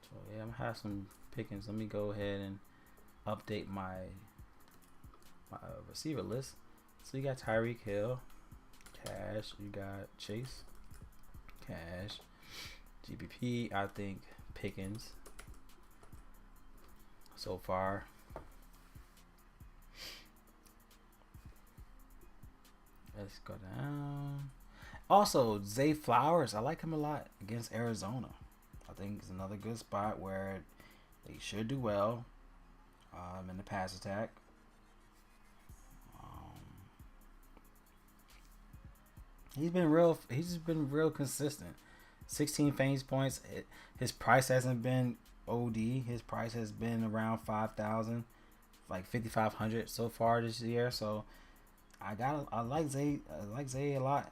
So yeah, I'm gonna have some Pickens. Let me go ahead and update my receiver list. So you got Tyreek Hill, Cash. You got Chase, Cash, GPP. I think Pickens so far. Let's go down. Also, Zay Flowers. I like him a lot against Arizona. I think it's another good spot where they should do well in the pass attack. He's been real consistent. 16 fantasy points. His price hasn't been OD. His price has been around 5,000, like 5,500 so far this year. So I like Zay. I like Zay a lot.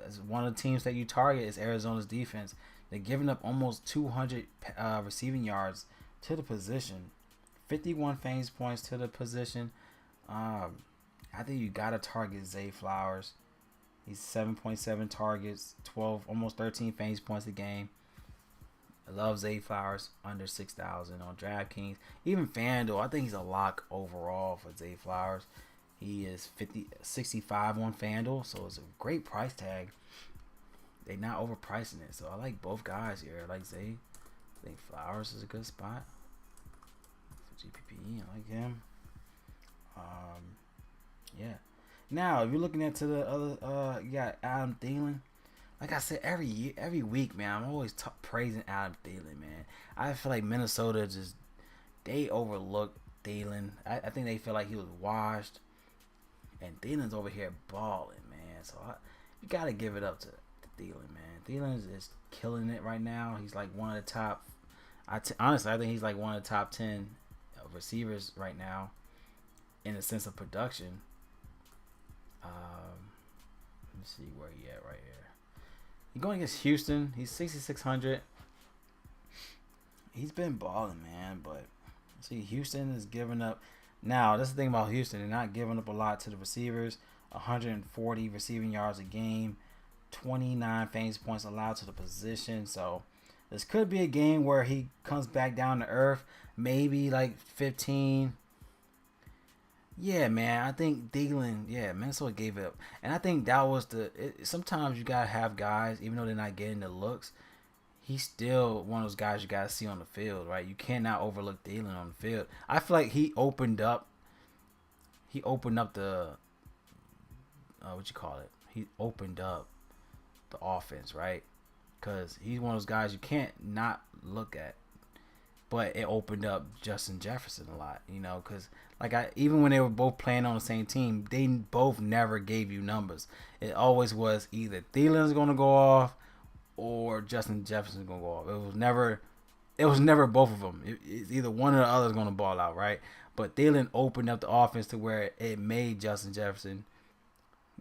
As one of the teams that you target is Arizona's defense. They're giving up almost 200 receiving yards to the position, 51 fantasy points to the position. I think you gotta target Zay Flowers. He's 7.7 targets, 12, almost 13 fantasy points a game. I love Zay Flowers under 6,000 on DraftKings. Even FanDuel, I think he's a lock overall for Zay Flowers. He is 65 on FanDuel, so it's a great price tag. They're not overpricing it, so I like both guys here. I like Zay. I think Flowers is a good spot for GPP. I like him. Yeah. Now, if you're looking at to the other, you got Adam Thielen. Like I said, every week, man, I'm always praising Adam Thielen, man. I feel like Minnesota they overlooked Thielen. I think they feel like he was washed, and Thielen's over here balling, man. So you gotta give it up to Thielen, man. Thielen is killing it right now. He's like one of the top. Honestly, I think he's like one of the top 10 receivers right now in the sense of production. Let me see where he at right here. He's going against Houston. He's 6,600. He's been balling, man. But see, Houston is giving up. Now, this is the thing about Houston. They're not giving up a lot to the receivers. 140 receiving yards a game. 29 fantasy points allowed to the position. So this could be a game where he comes back down to earth. Maybe like 15. Yeah, man. I think Thielen, Minnesota gave it up. And I think that was sometimes you got to have guys, even though they're not getting the looks, he's still one of those guys you got to see on the field, right? You cannot overlook Thielen on the field. I feel like he opened up the, what you call it? He opened up the offense, right? Because he's one of those guys you can't not look at. But it opened up Justin Jefferson a lot, because even when they were both playing on the same team, they both never gave you numbers. It always was either Thielen's going to go off or Justin Jefferson's going to go off. It was never both of them. It's either one or the other is going to ball out, right? But Thielen opened up the offense to where it made Justin Jefferson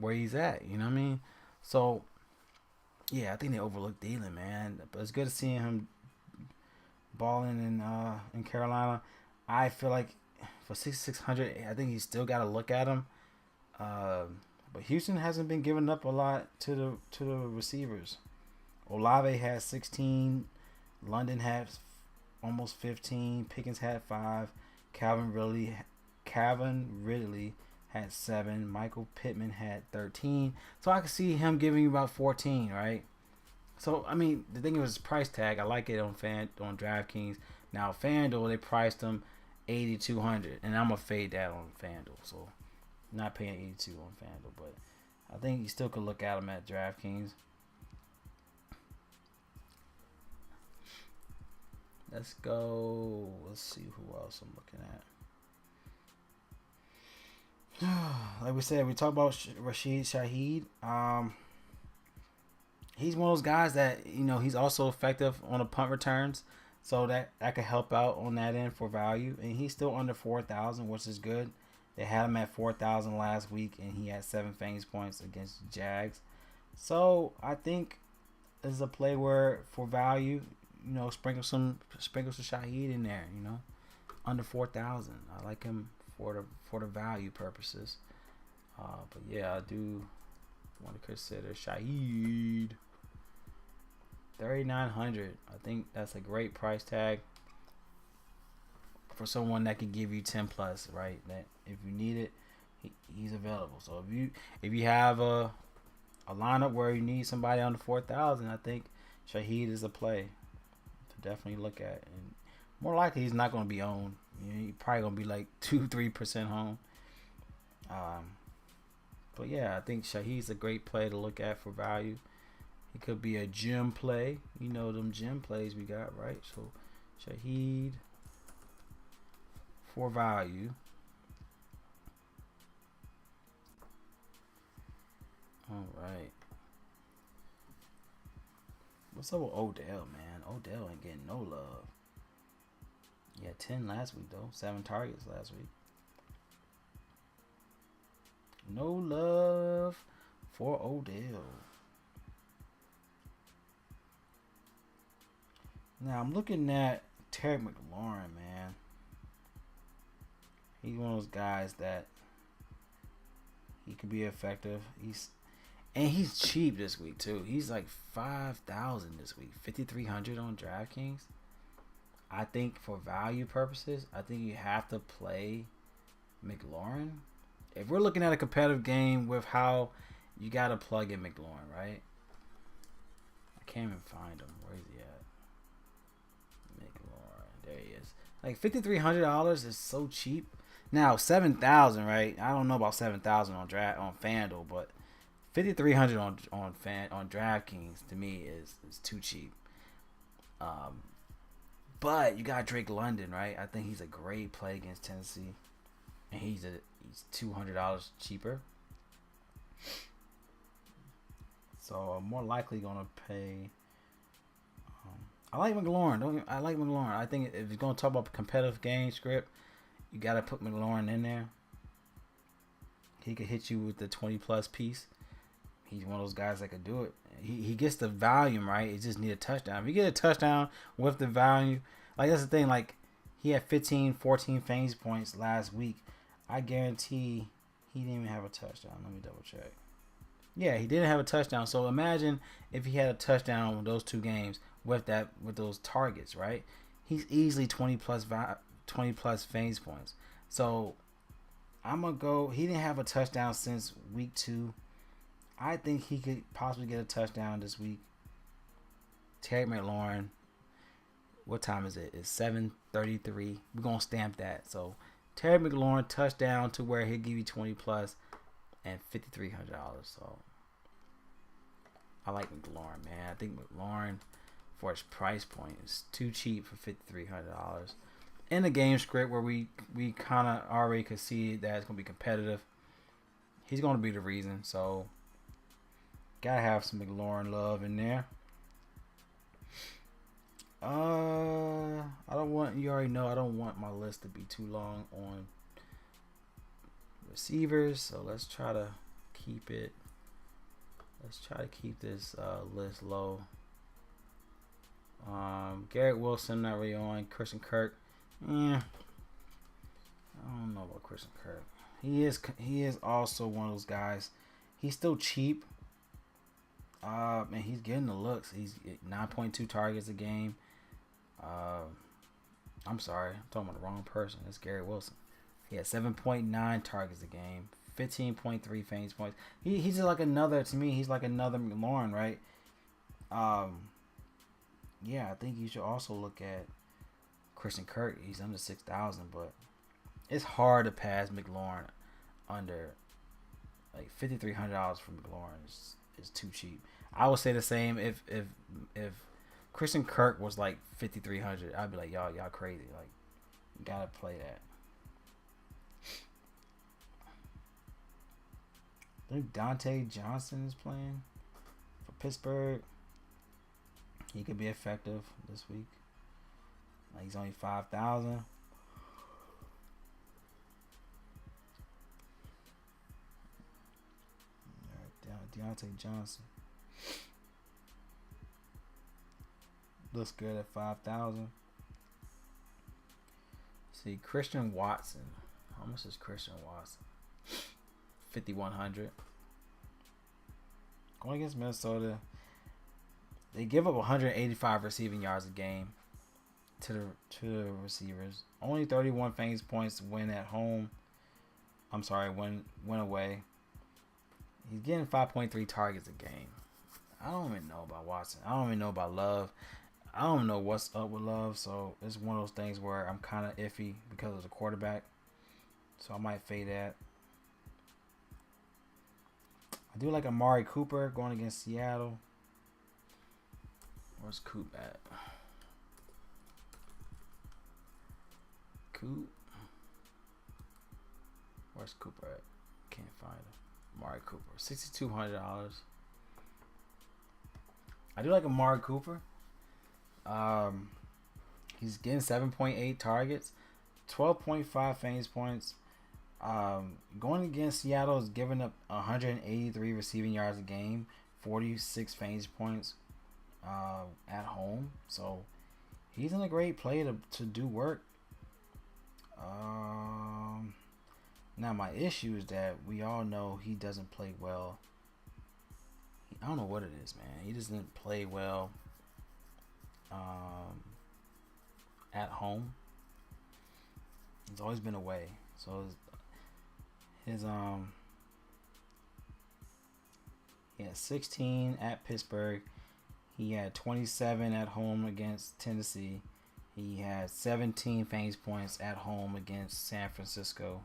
where he's at. You know what I mean? So, yeah, I think they overlooked Thielen, man. But it's good to see him balling in Carolina. I feel like for 6,600, I think he's still got to look at him. But Houston hasn't been giving up a lot to the receivers. Olave has 16. London has almost 15. Pickens had 5. Calvin Ridley had 7. Michael Pittman had 13. So I could see him giving you about 14, right? So, I mean, the thing is price tag. I like it on DraftKings. Now, FanDuel, they priced him $8,200. And I'm going to fade that on FanDuel. So, I'm not paying $82 on FanDuel. But I think you still could look at him at DraftKings. Let's go. Let's see who else I'm looking at. Like we said, we talked about Rashid Shaheed. He's one of those guys that, he's also effective on the punt returns. So that could help out on that end for value. And he's still under 4,000, which is good. They had him at 4,000 last week, and he had 7 fantasy points against the Jags. So I think this is a play where, for value, sprinkle some Shaheed in there, under 4,000. I like him for the value purposes. But yeah, I do want to consider Shaheed. 3,900. I think that's a great price tag for someone that can give you 10 plus, right? That if you need it, he's available. So if you have a lineup where you need somebody under 4,000, I think Shaheed is a play to definitely look at. And more likely, he's not going to be owned. He's probably going to be like 2-3% home. But yeah, I think Shaheed's a great play to look at for value. It could be a gym play. Them gym plays we got, right? So Shaheed for value. All right. What's up with Odell, man? Odell ain't getting no love. He had 10 last week, though. 7 targets last week. No love for Odell. Now, I'm looking at Terry McLaurin, man. He's one of those guys that He could be effective. He's cheap this week too. He's like 5,000 this week, 5,300 on DraftKings. I think for value purposes, I think you have to play McLaurin. If we're looking at a competitive game with how you got to plug in McLaurin, right? I can't even find him. Where is he at? McLaurin. There he is. Like $5,300 is so cheap. Now 7,000, right? I don't know about 7,000 on FanDuel, but 5,300 on DraftKings to me is too cheap. But you got Drake London, right? I think he's a great play against Tennessee, and he's $200 cheaper. So I'm more likely gonna pay. I like McLaurin. I like McLaurin. I think if you're gonna talk about competitive game script, you gotta put McLaurin in there. He could hit you with the 20+ piece. He's one of those guys that could do it. He gets the volume, right? He just need a touchdown. If you get a touchdown with the value, like that's the thing. Like he had 15, 14 fantasy points last week. I guarantee he didn't even have a touchdown. Let me double check. Yeah, he didn't have a touchdown. So imagine if he had a touchdown with those two games with those targets, right? He's easily 20+ fantasy points. So I'm gonna go. He didn't have a touchdown since week 2. I think he could possibly get a touchdown this week. Terry McLaurin. What time is it? It's 7:33. We're gonna stamp that. So Terry McLaurin touchdown to where he'll give you 20+ and $5,300. So I like McLaurin, man. I think McLaurin for his price point is too cheap for $5,300. In the game script where we kind of already could see that it's gonna be competitive, he's gonna be the reason. So gotta have some McLaurin love in there. I don't want, you already know, I don't want my list to be too long on receivers. So let's try to keep it. Let's try to keep this list low. Garrett Wilson not really on. Christian Kirk, I don't know about Christian Kirk. He is also one of those guys. He's still cheap. And he's getting the looks. He's 9.2 targets a game. I'm sorry, I'm talking about the wrong person. It's Garrett Wilson. He had 7.9 targets a game, 15.3 fantasy points. He's like another, to me, he's like another McLaurin, right? Yeah, I think you should also look at Christian Kirk. He's under 6,000, but it's hard to pass McLaurin under like $5,300 for McLaurin is too cheap. I would say the same if Christian Kirk was like 5,300. I'd be like, y'all crazy. Like, you gotta play that. I think Dante Johnson is playing for Pittsburgh. He could be effective this week. Like, he's only 5,000. Deontay Johnson looks good at 5,000. See, Christian Watson. How much is Christian Watson? 5,100. Going against Minnesota, they give up 185 receiving yards a game to the receivers. Only 31 fantasy points when at home. I'm sorry, when away. He's getting 5.3 targets a game. I don't even know about Watson. I don't even know about Love. I don't know what's up with Love. So it's one of those things where I'm kind of iffy because of the quarterback. So I might fade that. I do like Amari Cooper going against Seattle. Where's Coop at? Coop. Where's Cooper at? Can't find him. Amari Cooper, $6,200. I do like Amari Cooper. He's getting 7.8 targets, 12.5 fantasy points. Going against Seattle is giving up 183 receiving yards a game, 46 fantasy points at home. So he's in a great play to do work. Now my issue is that we all know he doesn't play well. I don't know what it is, man. He doesn't play well um, at home. He's always been away. So his he had 16 at Pittsburgh. He had 27 at home against Tennessee. He had 17 fantasy points at home against San Francisco.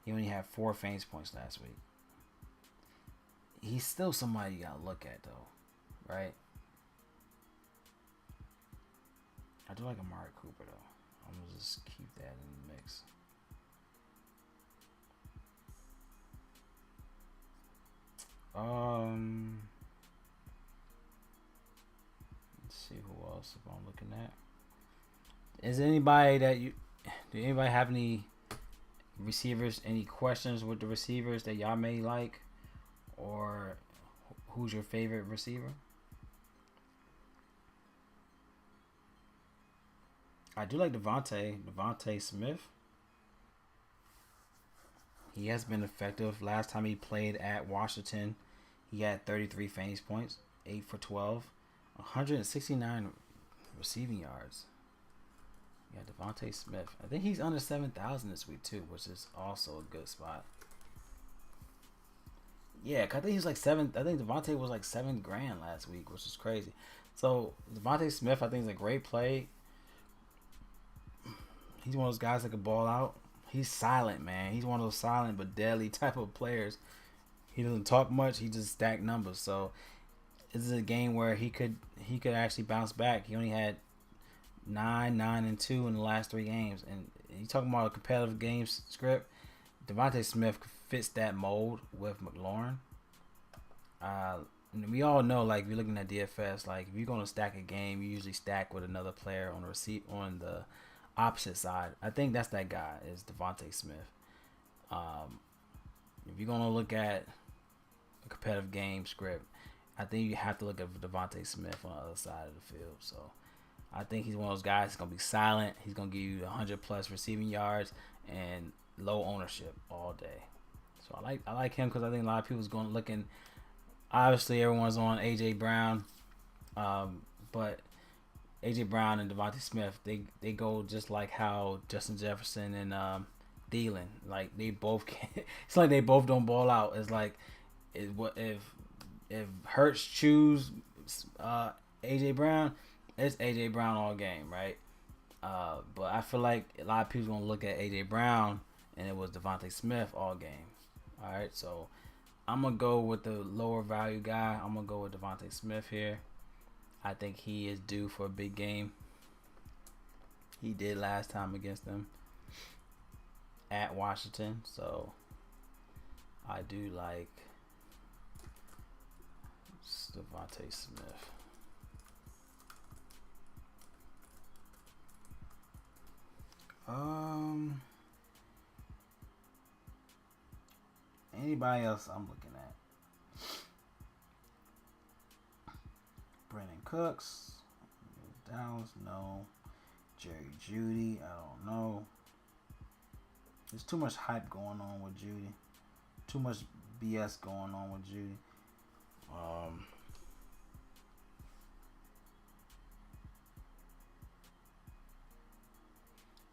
He only had 4 fantasy points last week. He's still somebody you gotta look at though, right? I do like Amari Cooper though. I'm gonna just keep that in the mix. Let's see who else if I'm looking at. Is anybody that you? Do anybody have any receivers? Any questions with the receivers that y'all may like, or who's your favorite receiver? I do like Devontae Smith. He has been effective. Last time he played at Washington, he had 33 fantasy points, 8 for 12, 169 receiving yards. Yeah, Devontae Smith. I think he's under 7,000 this week too, which is also a good spot. Yeah, I think he's like seven. I think Devontae was like $7,000 last week, which is crazy. So Devontae Smith, I think, is a great play. He's one of those guys that can ball out. He's silent, man. He's one of those silent but deadly type of players. He doesn't talk much. He just stack numbers. So this is a game where he could actually bounce back. He only had 9, 9, and 2 in the last 3 games. And you talking about a competitive game script. Devontae Smith fits that mold with McLaurin. We all know, like, if you're looking at DFS, like, if you're going to stack a game, you usually stack with another player on the opposite side. I think that's that guy, is Devontae Smith. If you're going to look at a competitive game script, I think you have to look at Devontae Smith on the other side of the field. So I think he's one of those guys that's going to be silent. He's going to give you 100+ receiving yards and low ownership all day. So I like him because I think a lot of people's going looking. Obviously, everyone's on AJ Brown, but AJ Brown and Devontae Smith, they go just like how Justin Jefferson and Thielen, like they both can. It's like they both don't ball out. It's like if Hurts choose AJ Brown, it's AJ Brown all game, right? But I feel like a lot of people gonna look at AJ Brown and it was Devontae Smith all game. All right, so I'm gonna go with the lower value guy. I'm gonna go with Devontae Smith here. I think he is due for a big game. He did last time against them at Washington, so I do like Devontae Smith. Anybody else I'm looking at? Brandon Cooks, Dallas, no. Jerry Jeudy, I don't know. There's too much hype going on with Jeudy. Too much BS going on with Jeudy.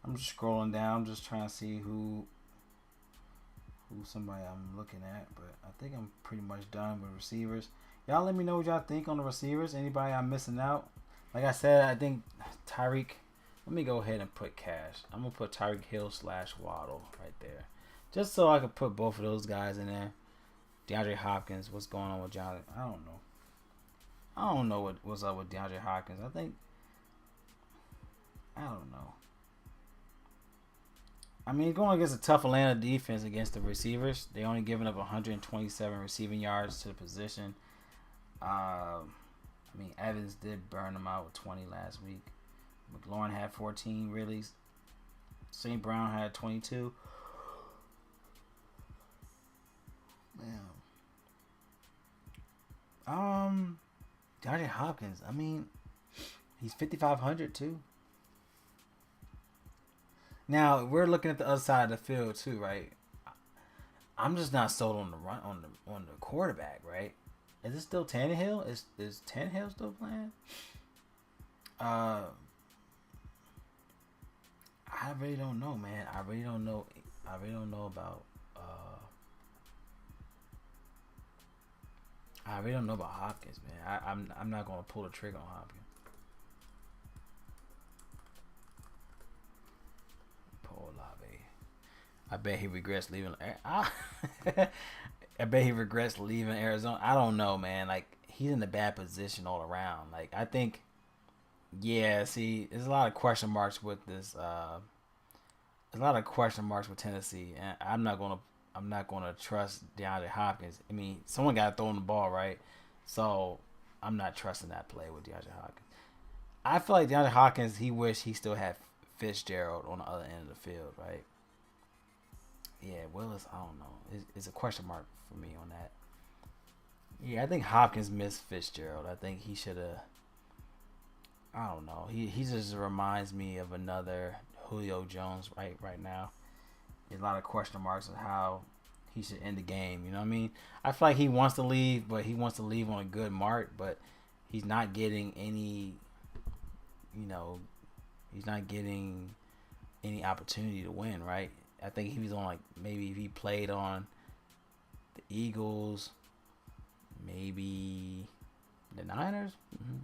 I'm just scrolling down, just trying to see who somebody I'm looking at, but I think I'm pretty much done with receivers. Y'all let me know what y'all think on the receivers. Anybody I'm missing out? Like I said, I think Tyreek. Let me go ahead and put Cash. I'm going to put Tyreek Hill / Waddle right there. Just so I can put both of those guys in there. DeAndre Hopkins, what's going on with John? I don't know what's up with DeAndre Hopkins. I don't know. I mean, going against a tough Atlanta defense against the receivers. They only giving up 127 receiving yards to the position. Evans did burn them out with 20 last week. McLaurin had 14 really. St. Brown had 22. Man. DeAndre Hopkins, I mean, he's 5,500 too. Now, we're looking at the other side of the field too, right? I'm just not sold on the run on the quarterback, right? Is it still Tannehill? Is Tannehill still playing? Uh, I really don't know, man. I really don't know. I really don't know about. I really don't know about Hopkins, man. I'm not gonna pull the trigger on Hopkins. Poor Olave. I bet he regrets leaving. I bet he regrets leaving Arizona. I don't know, man. Like he's in a bad position all around. Like I think, yeah. See, there's a lot of question marks with this. There's a lot of question marks with Tennessee, and I'm not gonna trust DeAndre Hopkins. I mean, someone got to throw him the ball, right? So I'm not trusting that play with DeAndre Hopkins. I feel like DeAndre Hopkins. He wish he still had Fitzgerald on the other end of the field, right? Yeah, Willis. I don't know. It's a question mark for me on that. Yeah, I think Hopkins missed Fitzgerald. I think he should have. I don't know. He just reminds me of another Julio Jones right now. There's a lot of question marks on how he should end the game. You know what I mean? I feel like he wants to leave, but he wants to leave on a good mark. But he's not getting any. You know, he's not getting any opportunity to win. Right? I think he was on like maybe if he played on the Eagles, maybe the Niners.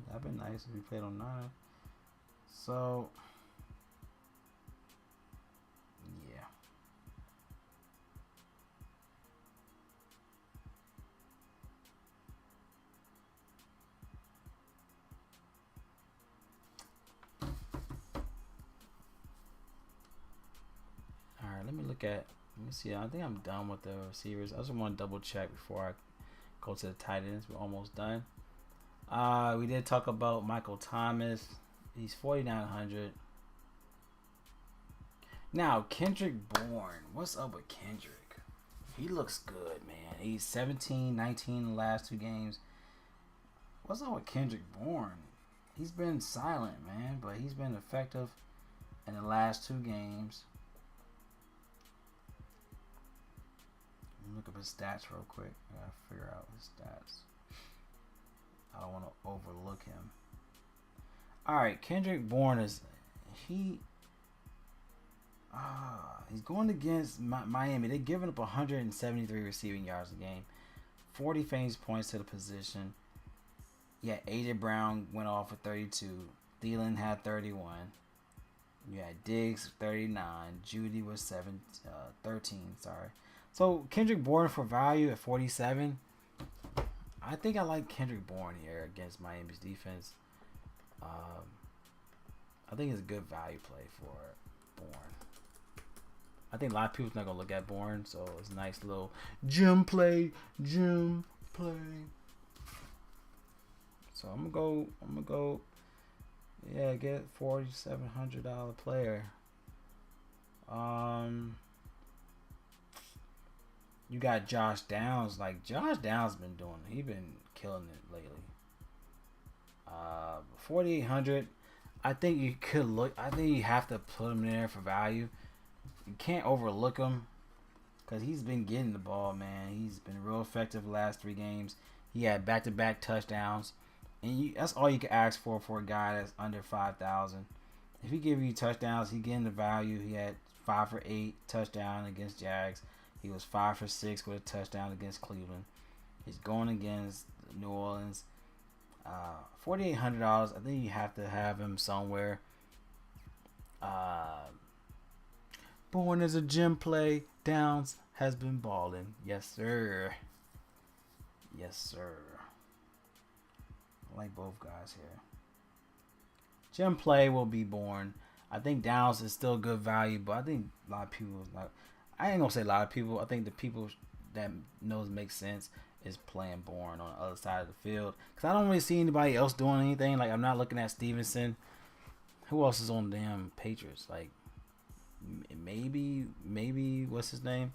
That'd be nice if he played on Niners. So yeah. All right, let me look at. Let me see. I think I'm done with the receivers. I just want to double check before I go to the tight ends. We're almost done. We did talk about Michael Thomas. He's 4,900. Now Kendrick Bourne. What's up with Kendrick? He looks good, man. He's 17, 19 in the last two games. What's up with Kendrick Bourne? He's been silent, man, but he's been effective in the last two games. Let me look up his stats real quick. I gotta figure out his stats. I don't want to overlook him. All right, Kendrick Bourne is he's going against Miami. They're giving up 173 receiving yards a game, 40 fantasy points to the position. Yeah, AJ Brown went off for 32. Thielen had 31. You had Diggs 39. Judy was 13. Sorry. So Kendrick Bourne for value at 47. I think I like Kendrick Bourne here against Miami's defense. I think it's a good value play for Bourne. I think a lot of people's not gonna look at Bourne, so it's a nice little gym play. So I'm gonna go. Yeah, get $4,700 player. You got Josh Downs. Like Josh Downs been doing. He been killing it lately. 4,800. I think you could look. I think you have to put him there for value. You can't overlook him because he's been getting the ball, man. He's been real effective the last three games. He had back-to-back touchdowns, and that's all you can ask for a guy that's under 5,000. If he give you touchdowns, he getting the value. He had 5 for 8 touchdown against Jags. He was 5 for 6 with a touchdown against Cleveland. He's going against New Orleans. $4,800. I think you have to have him somewhere. Born as a gym play. Downs has been balling. Yes, sir. Yes, sir. I like both guys here. Gym play will be Born. I think Downs is still good value, but I think a lot of people not. I ain't gonna say a lot of people. I think the people that knows makes sense is playing Bourne on the other side of the field. Because I don't really see anybody else doing anything. Like, I'm not looking at Stevenson. Who else is on the damn Patriots? Like, maybe, what's his name?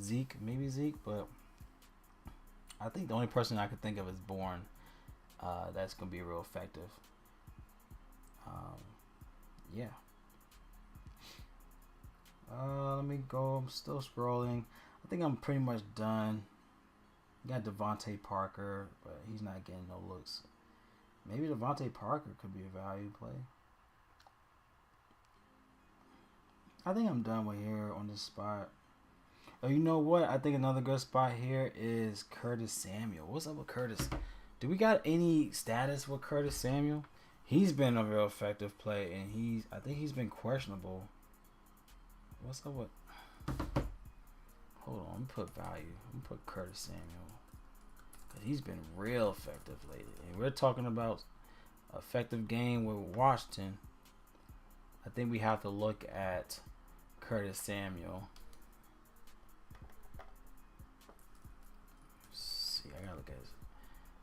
Zeke. Maybe Zeke. But I think the only person I could think of is Bourne. That's going to be real effective. Yeah. Let me go. I'm still scrolling. I think I'm pretty much done. Got Devontae Parker, but he's not getting no looks. Maybe Devontae Parker could be a value play. I think I'm done with here on this spot. Oh, you know what? I think another good spot here is Curtis Samuel. What's up with Curtis? Do we got any status with Curtis Samuel? He's been a real effective play, and I think he's been questionable. What's up with? Hold on, I'm gonna put value. I'm gonna put Curtis Samuel because he's been real effective lately. And we're talking about effective game with Washington. I think we have to look at Curtis Samuel. Let's see, I gotta look at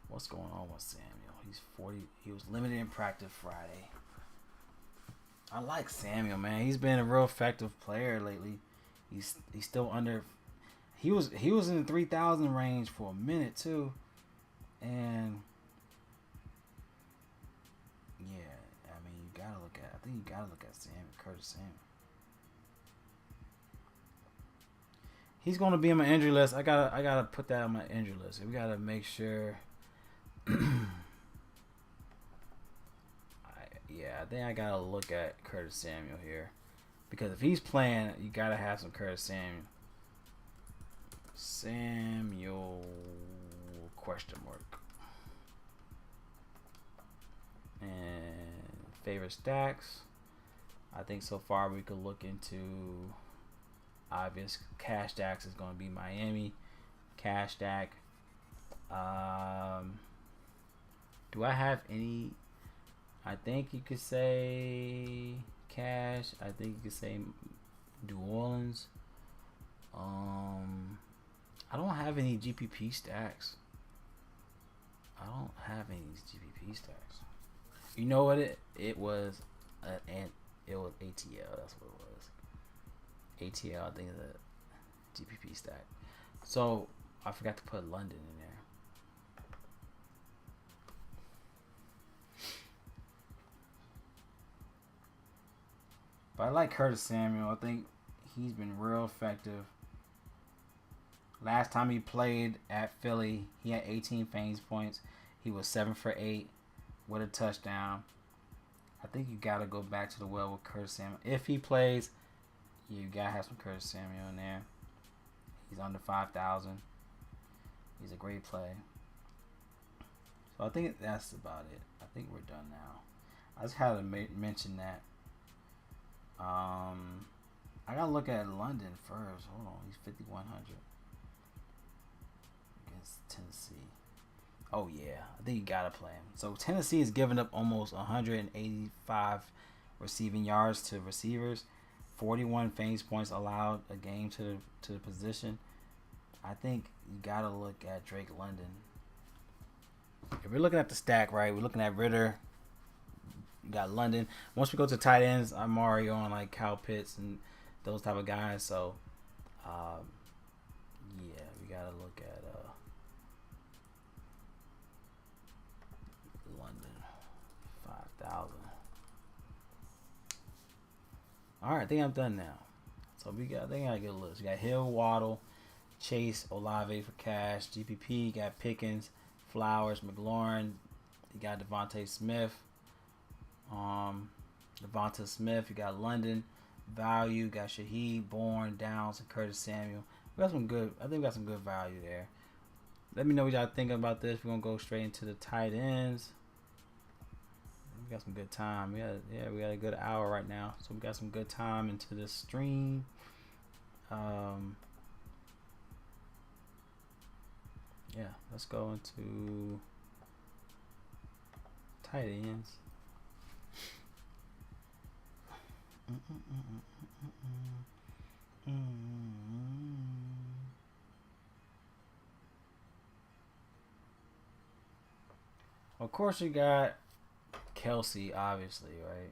what's going on with Samuel. He's 40. He was limited in practice Friday. I like Samuel, man. He's been a real effective player lately. He's still under. He was in the 3,000 range for a minute too, and yeah, I mean you gotta look at. I think you gotta look at Curtis Samuel. He's gonna be on my injury list. I gotta put that on my injury list. We gotta make sure. I think I gotta look at Curtis Samuel here, because if he's playing, you gotta have some Curtis Samuel. Question mark. And favorite stacks. I think so far we could look into obvious cash stacks is going to be Miami cash stack. Do I have any? I think you could say cash. I think you could say New Orleans. I don't have any GPP stacks. I don't have any GPP stacks. You know what it was? It was ATL. That's what it was. ATL. I think is a GPP stack. So I forgot to put London in there. But I like Curtis Samuel. I think he's been real effective. Last time he played at Philly, he had 18 fantasy points. He was 7 for 8 with a touchdown. I think you got to go back to the well with Curtis Samuel. If he plays, you got to have some Curtis Samuel in there. He's under 5,000. He's a great play. So I think that's about it. I think we're done now. I just had to mention that. I got to look at London first. Hold on. He's 5,100. Tennessee. Oh yeah, I think you gotta play him. So Tennessee is giving up almost 185 receiving yards to receivers, 41 fantasy points allowed a game to the position. I think you gotta look at Drake London. If we're looking at the stack, right, we're looking at Ritter. You got London. Once we go to tight ends, I'm Mario on like Kyle Pitts and those type of guys. So, yeah, we gotta look at London, 5,000. All right, I think I'm done now. So I think I gotta get a list. You got Hill, Waddle, Chase, Olave for cash, GPP. You got Pickens, Flowers, McLaurin. You got Devontae Smith. Devonta Smith. You got London, value. You got Shaheed, Bourne, Downs, and Curtis Samuel. We got some good. I think we got some good value there. Let me know what y'all think about this. We're gonna go straight into the tight ends. We got some good time. We got a good hour right now, so we got some good time into this stream. Yeah, let's go into tight ends. Of course, you got Kelsey, obviously, right?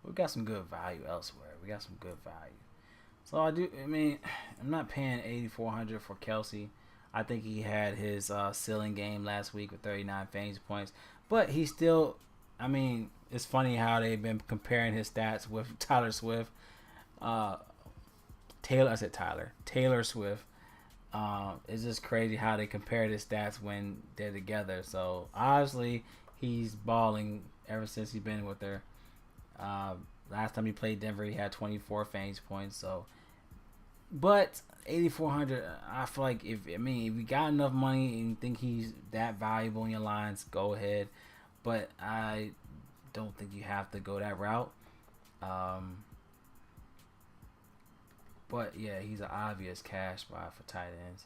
We got some good value elsewhere. We got some good value. So I'm not paying $8,400 for Kelsey. I think he had his ceiling game last week with 39 fantasy points, but he still, It's funny how they've been comparing his stats with Tyler Swift. Uh, Taylor, I said Tyler. Taylor Swift. It's just crazy how they compare his stats when they're together. So obviously he's balling ever since he's been with her. Uh, Last time he played Denver, he had 24 fantasy points. So, but 8,400, I feel like if you got enough money and you think he's that valuable in your lines, go ahead. But I don't think you have to go that route. Um, but yeah, he's an obvious cash buy for tight ends.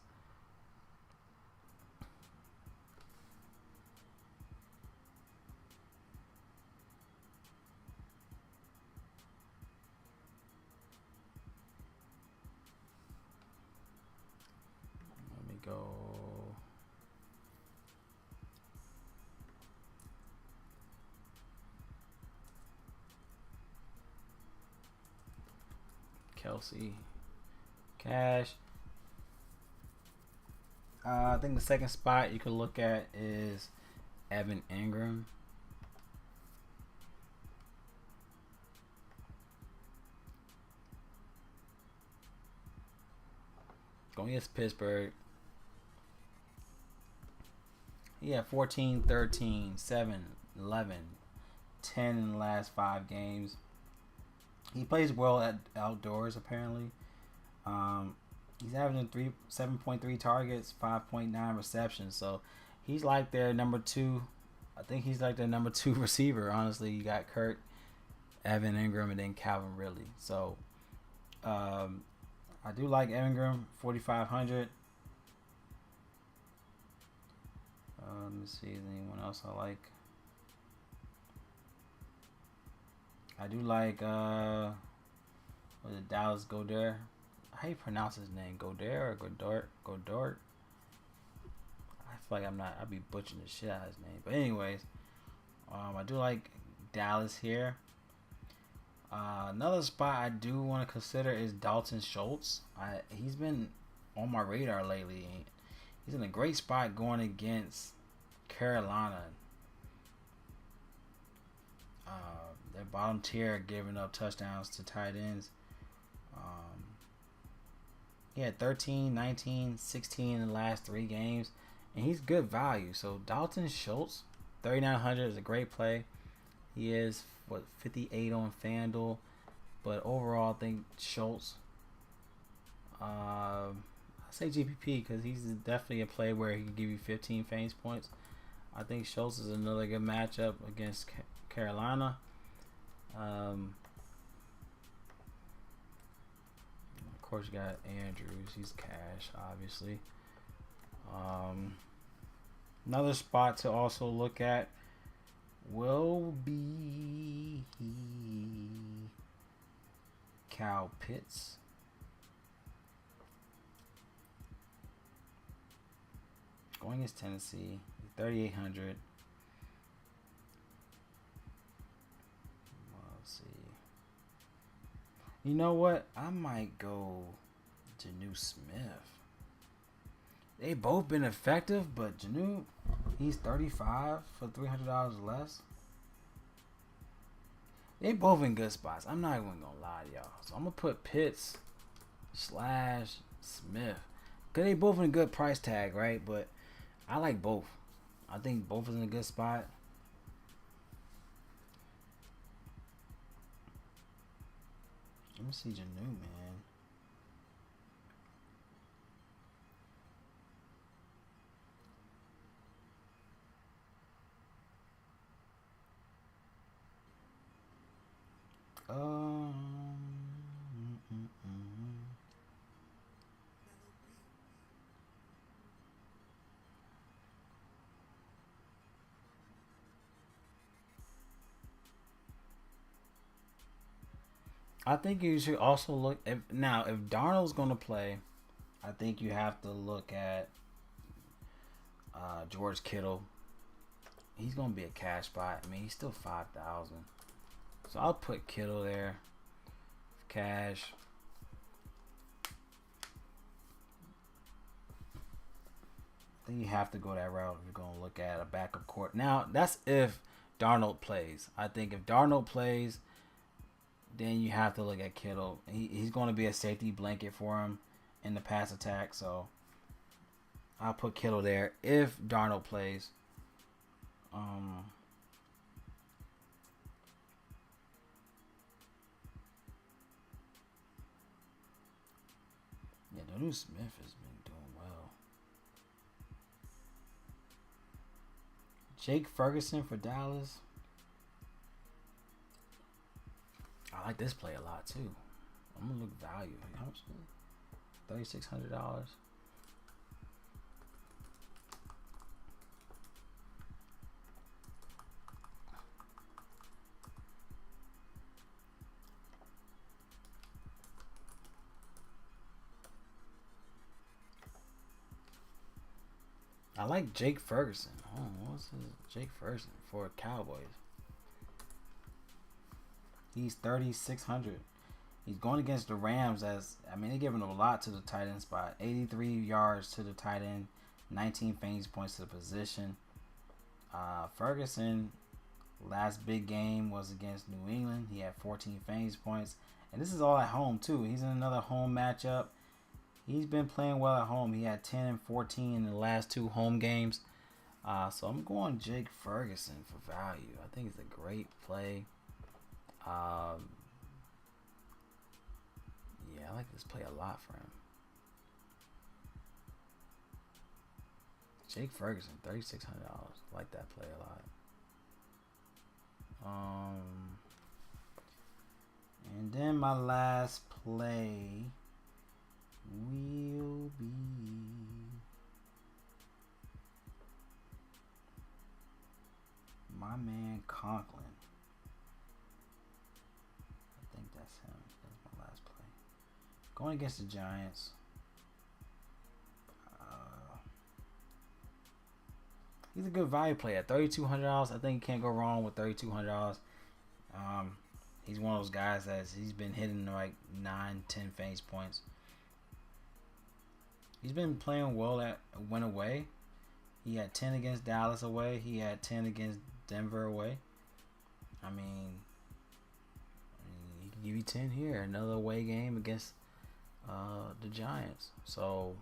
Let me go. Kelsey, cash. I think the second spot you could look at is Evan Ingram. Going against Pittsburgh. He had 14, 13, 7, 11, 10 in the last 5 games. He plays well at outdoors, apparently. He's averaging 7.3 targets, 5.9 receptions. So he's like their number two. I think he's like their number two receiver. Honestly, you got Kurt, Evan Ingram, and then Calvin Ridley. So I do like Ingram, 4,500. Let me see, is anyone else I like? I do like was it Dallas Goddard? How do you pronounce his name? Goddard or Goddard? Goddard? I feel like I'd be butchering the shit out of his name. But anyways, I do like Dallas here. Another spot I do want to consider is Dalton Schultz. He's been on my radar lately. He's in a great spot going against Carolina. Their bottom tier giving up touchdowns to tight ends. He had 13, 19, 16 in the last 3 games. And he's good value. So Dalton Schultz, 3,900 is a great play. He is, 58 on FanDuel. But overall, I think Schultz, I say GPP because he's definitely a play where he can give you 15 fantasy points. I think Schultz is another good matchup against Carolina. Of course, you got Andrews. He's cash, obviously. Another spot to also look at will be Kyle Pitts. Going against Tennessee, 3,800. Let's see. You know what? I might go Janu Smith. They both been effective, but Janu, he's 35 for $300 less. They both in good spots. I'm not even gonna lie to y'all. So I'm gonna put Pitts / Smith. Cause they both in a good price tag, right? But I like both. I think both is in a good spot. Let me see Janu, man. Um, I think you should also look if Darnold's gonna play. I think you have to look at George Kittle. He's gonna be a cash buy. I mean, he's still 5,000, so I'll put Kittle there. Cash. I think you have to go that route if you're gonna look at a backup court. Now that's if Darnold plays. I think if Darnold plays, then you have to look at Kittle. He's going to be a safety blanket for him in the pass attack. So I'll put Kittle there if Darnold plays. Yeah, Donu Smith has been doing well. Jake Ferguson for Dallas. I like this play a lot too. I'm gonna look value. How much? $3,600. I like Jake Ferguson. Oh, what's his Jake Ferguson for Cowboys? He's 3,600. He's going against the Rams as they're giving a lot to the tight end spot. 83 yards to the tight end, 19 fantasy points to the position. Ferguson, last big game was against New England. He had 14 fantasy points, and this is all at home too. He's in another home matchup. He's been playing well at home. He had 10 and 14 in the last 2 home games. So I'm going Jake Ferguson for value. I think it's a great play. Yeah, I like this play a lot for him. Jake Ferguson, $3,600. I like that play a lot. And then my last play will be my man Conklin. I think that's him. That's my last play. Going against the Giants. He's a good value play at $3,200. I think you can't go wrong with $3,200. He's one of those guys that he's been hitting like 9, 10 fantasy points. He's been playing well at win away. He had 10 against Dallas away. He had 10 against Denver away. He can give you 10 here. Another away game against the Giants. So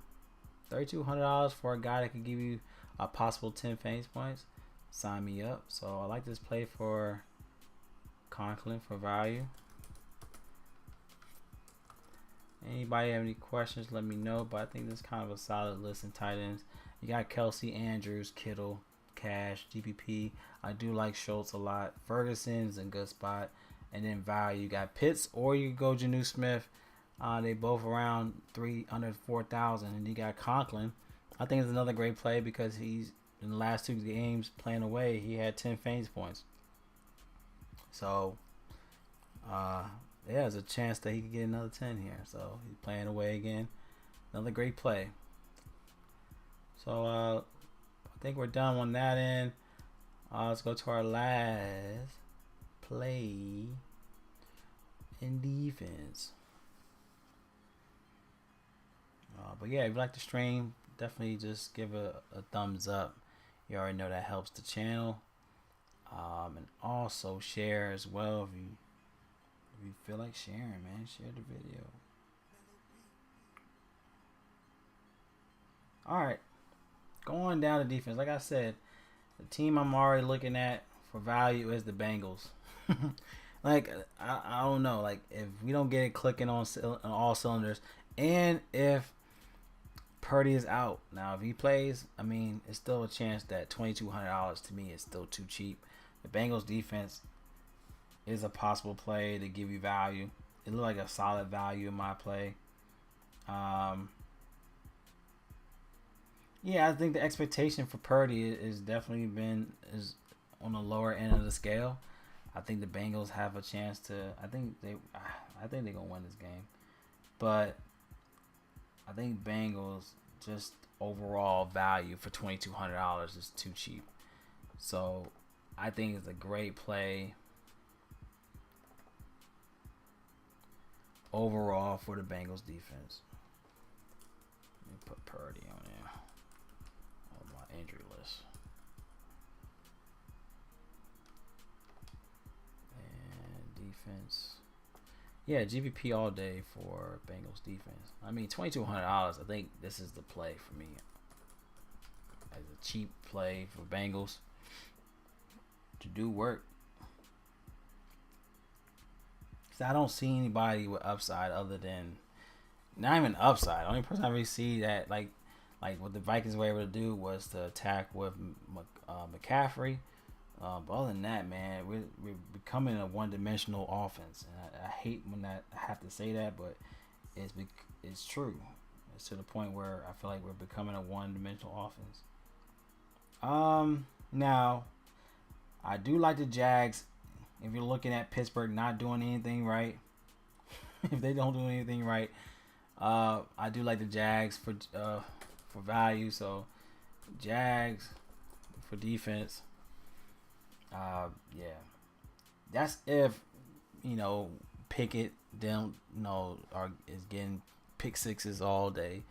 $3,200 for a guy that can give you a possible 10 fantasy points. Sign me up. So I like this play for Conklin for value. Anybody have any questions, let me know. But I think this is kind of a solid list in tight ends. You got Kelsey, Andrews, Kittle, Cash, GPP. I do like Schultz a lot. Ferguson's a good spot. And then value, you got Pitts or you go Geno Smith. They both around 300, 4,000. And you got Conklin. I think it's another great play because he's in the last 2 games playing away. He had 10 fantasy points. So, yeah, there's a chance that he could get another 10 here. So he's playing away again. Another great play. So I think we're done on that end. Let's go to our last play in defense. But yeah, if you like the stream, definitely just give a thumbs up. You already know that helps the channel. And also share as well if you feel like sharing, man. Share the video. Alright. Going down to defense. Like I said, the team I'm already looking at for value is the Bengals. Like, I don't know. Like, if we don't get it clicking on all cylinders, and if Purdy is out. Now, if he plays, it's still a chance that $2,200 to me is still too cheap. The Bengals defense is a possible play to give you value. It looked like a solid value in my play. Yeah, I think the expectation for Purdy is definitely is on the lower end of the scale. I think the Bengals have a chance to. I think they're gonna win this game, but I think Bengals just overall value for $2,200 is too cheap. So I think it's a great play overall for the Bengals defense. Let me put Purdy on there on my injury list. defense. Yeah, GPP all day for Bengals defense. I mean, $2,200. I think this is the play for me as a cheap play for Bengals to do work. So I don't see anybody with upside other than not even upside. The only person I really see that like what the Vikings were able to do was to attack with McCaffrey. But other than that, man, we're becoming a one-dimensional offense, and I hate when I have to say that, but it's true. It's to the point where I feel like we're becoming a one-dimensional offense. Now, I do like the Jags. If you're looking at Pittsburgh not doing anything right, if they don't do anything right, I do like the Jags for value. So, Jags for defense. Yeah, that's if Pickett is getting pick sixes all day.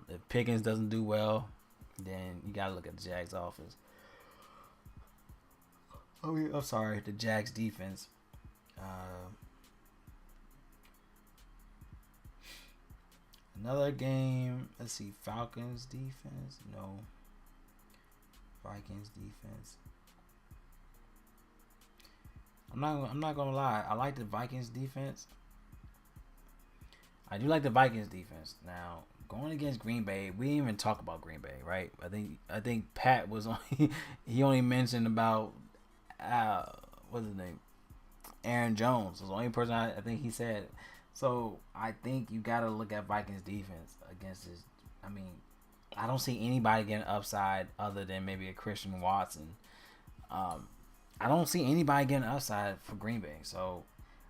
If Pickens doesn't do well, then you gotta look at the Jags offense. I'm sorry, the Jags defense. Another game. Let's see, Falcons defense. No. Vikings defense. I'm not gonna lie. I like the Vikings defense. I do like the Vikings defense. Now, going against Green Bay, we didn't even talk about Green Bay, right? I think Pat was only he only mentioned about what's his name? Aaron Jones was the only person I think he said. So I think you gotta look at Vikings defense against this. I mean, I don't see anybody getting upside other than maybe a Christian Watson. I don't see anybody getting upside for Green Bay. So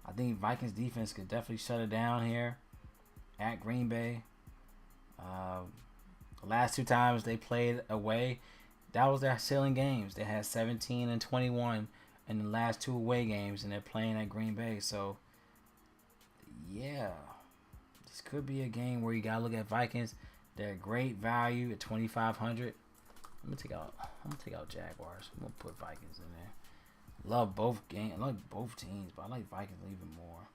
I think Vikings defense could definitely shut it down here at Green Bay. The last two times they played away, that was their ceiling games. They had 17 and 21 in the last two away games, and they're playing at Green Bay. So, yeah, this could be a game where you gotta look at Vikings. They're great value at 2,500. I'm gonna take out Jaguars. I'm gonna put Vikings in there. Love both games. I like both teams, but I like Vikings even more.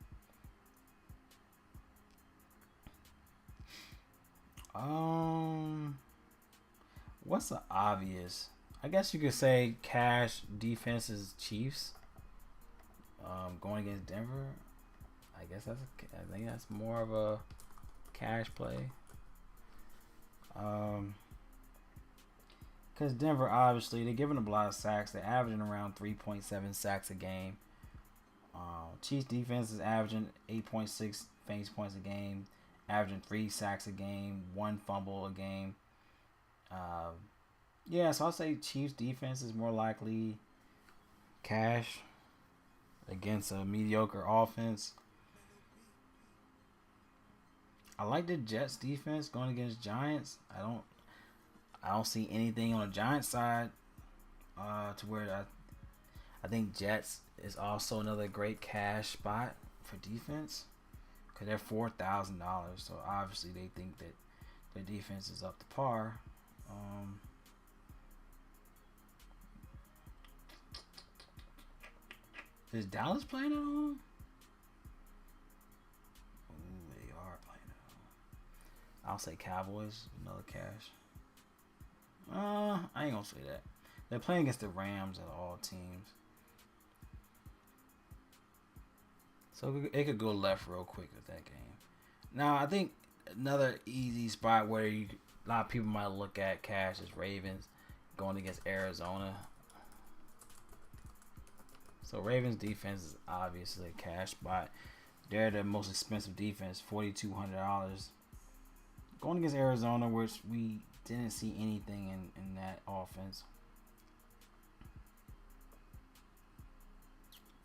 What's the obvious? I guess you could say cash defense is Chiefs. Going against Denver. I think that's more of a cash play. Because Denver, obviously, they're giving up a lot of sacks. They're averaging around 3.7 sacks a game. Chiefs defense is averaging 8.6 fantasy points a game, averaging 3 sacks a game, 1 fumble a game. Yeah, so I'll say Chiefs defense is more likely cash against a mediocre offense. I like the Jets defense going against Giants. I don't see anything on the Giants side to where I think Jets is also another great cash spot for defense because they're $4,000. So obviously they think that their defense is up to par. Is Dallas playing at home? Ooh, they are playing at home. I'll say Cowboys, another cash. I ain't gonna say that. They're playing against the Rams at all teams. So it could go left real quick with that game. Now, I think another easy spot where a lot of people might look at cash is Ravens going against Arizona. So Ravens defense is obviously a cash spot. They're the most expensive defense, $4,200. Going against Arizona, which we didn't see anything in that offense.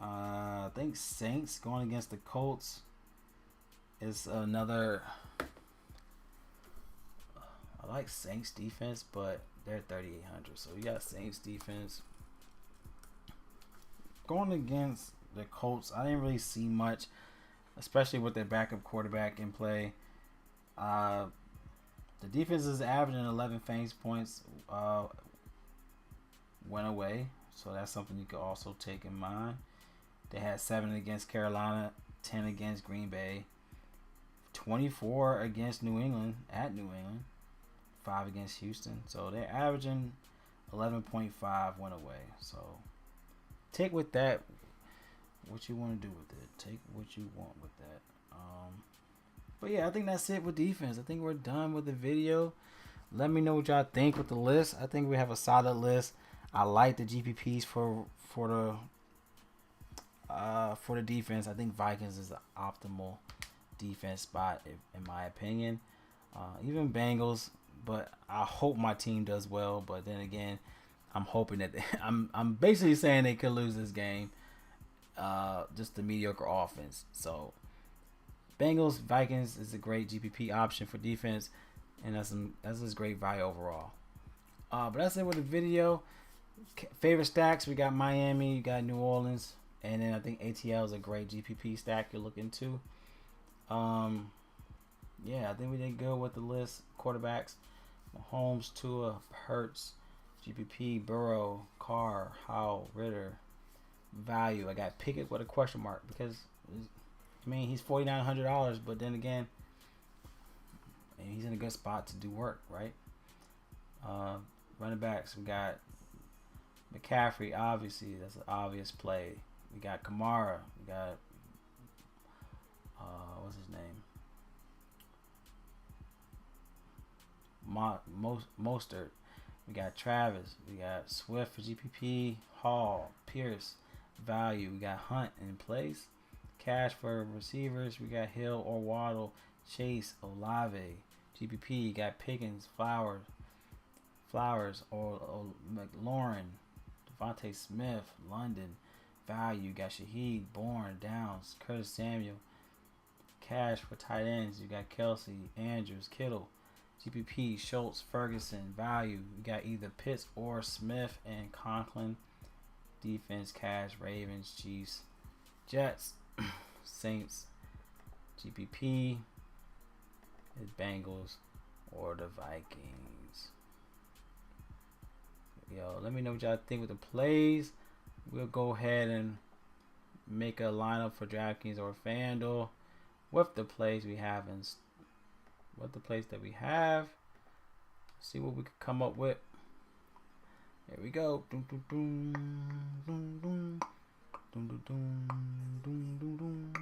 I think Saints going against the Colts is another. I like Saints defense, but they're 3,800. So you got Saints defense. Going against the Colts, I didn't really see much, especially with their backup quarterback in play. The defense is averaging 11 fantasy points went away, so that's something you could also take in mind. They had 7 against Carolina, 10 against Green Bay, 24 against New England at New England, 5 against Houston. So they're averaging 11.5 win away. So take with that what you want to do with it. Take what you want with that. But yeah, I think that's it with defense. I think we're done with the video. Let me know what y'all think with the list. I think we have a solid list. I like the GPPs for the defense. I think Vikings is the optimal defense spot in my opinion. Even Bengals, but I hope my team does well. But then again, I'm hoping that I'm basically saying they could lose this game. Just the mediocre offense. So Bengals, Vikings is a great GPP option for defense, and that's just great value overall. But that's it with the video. Favorite stacks, we got Miami, you got New Orleans, and then I think ATL is a great GPP stack you're looking to. Yeah, I think we did good with the list. Quarterbacks, Mahomes, Tua, Hurts, GPP, Burrow, Carr, Howell, Ritter. Value, I got Pickett with a question mark because I mean he's $4,900, but then again, he's in a good spot to do work, right? Running backs, we got McCaffrey, obviously that's an obvious play. We got Kamara, we got what's his name? Mostert. We got Travis. We got Swift for GPP. Hall, Pierce, value. We got Hunt in place. Cash for receivers. We got Hill or Waddle, Chase, Olave. GPP. You got Pickens, Flowers, or McLaurin, Devontae Smith, London. Value. You got Shaheed, Bourne, Downs, Curtis Samuel. Cash for tight ends. You got Kelsey, Andrews, Kittle. GPP, Schultz, Ferguson. Value, you got either Pitts or Smith and Conklin. Defense, cash, Ravens, Chiefs, Jets, Saints. GPP is Bengals or the Vikings. Yo, let me know what y'all think with the plays. We'll go ahead and make a lineup for Draftkings or FanDuel with the plays we have and that we have. See what we could come up with. Here we go. Boom, boom, boom, boom, boom, boom, boom, boom, boom, boom,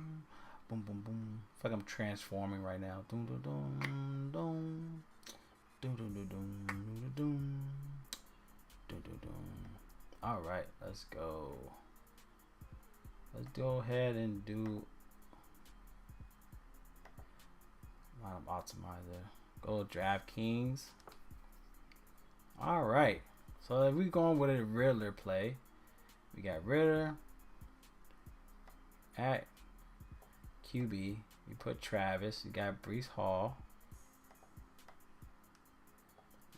boom, boom, boom. I feel like I'm transforming right now. Boom, boom, boom, boom, boom, boom, boom, boom, boom, boom, boom. All right, let's go. Let's go ahead and do optimizer. Go Draftkings. All right. So if we're going with a Riddler play, we got Ritter at QB. You put Travis. You got Breece Hall.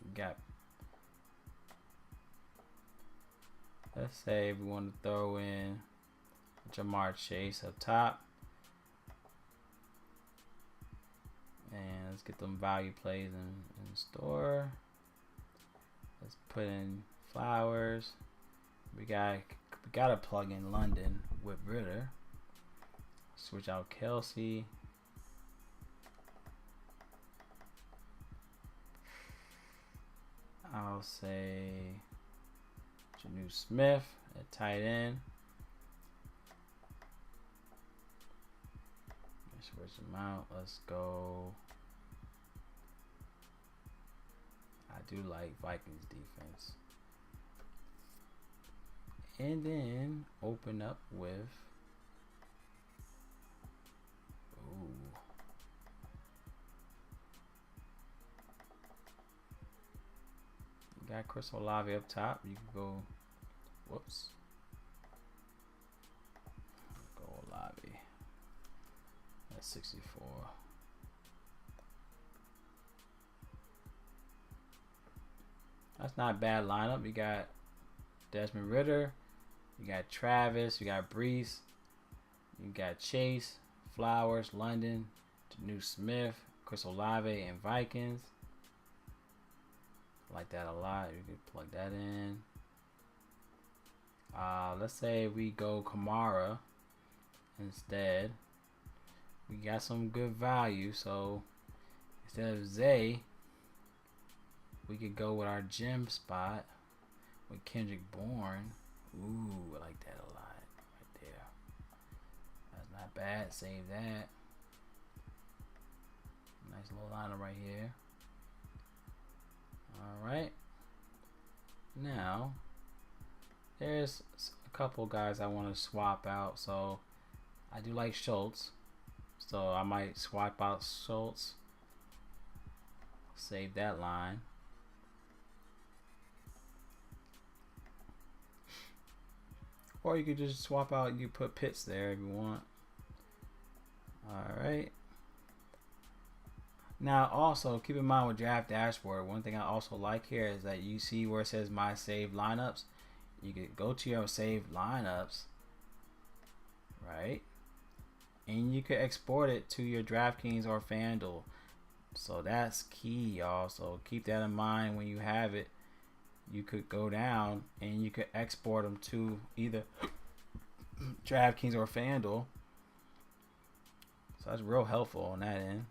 You got, let's say we want to throw in Jamar Chase up top. And let's get them value plays in store. Let's put in Flowers. We gotta plug in London with Ritter. Switch out Kelsey. I'll say Janu Smith at tight end. Switch them out. Let's go. I do like Vikings defense. And then open up with you got Chris Olave up top. You can go go Olave. 64. That's not a bad lineup. You got Desmond Ritter, you got Travis, you got Breece, you got Chase, Flowers, London, Janu Smith, Chris Olave, and Vikings. I like that a lot. You can plug that in. Let's say we go Kamara. instead. We got some good value, so instead of Zay, we could go with our gem spot with Kendrick Bourne. Ooh, I like that a lot right there. That's not bad. Save that. Nice little lineup right here. Alright. Now, there's a couple guys I want to swap out. So, I do like Schultz. So, I might swap out Schultz. Save that line. Or you could just swap out, you put Pitts there if you want. Alright. Now also keep in mind with Draft Dashboard, one thing I also like here is that you see where it says my saved lineups. You could go to your saved lineups, right? And you could export it to your Draftkings or FanDuel. So that's key, y'all. So keep that in mind when you have it. You could go down and you could export them to either DraftKings or FanDuel. So that's real helpful on that end.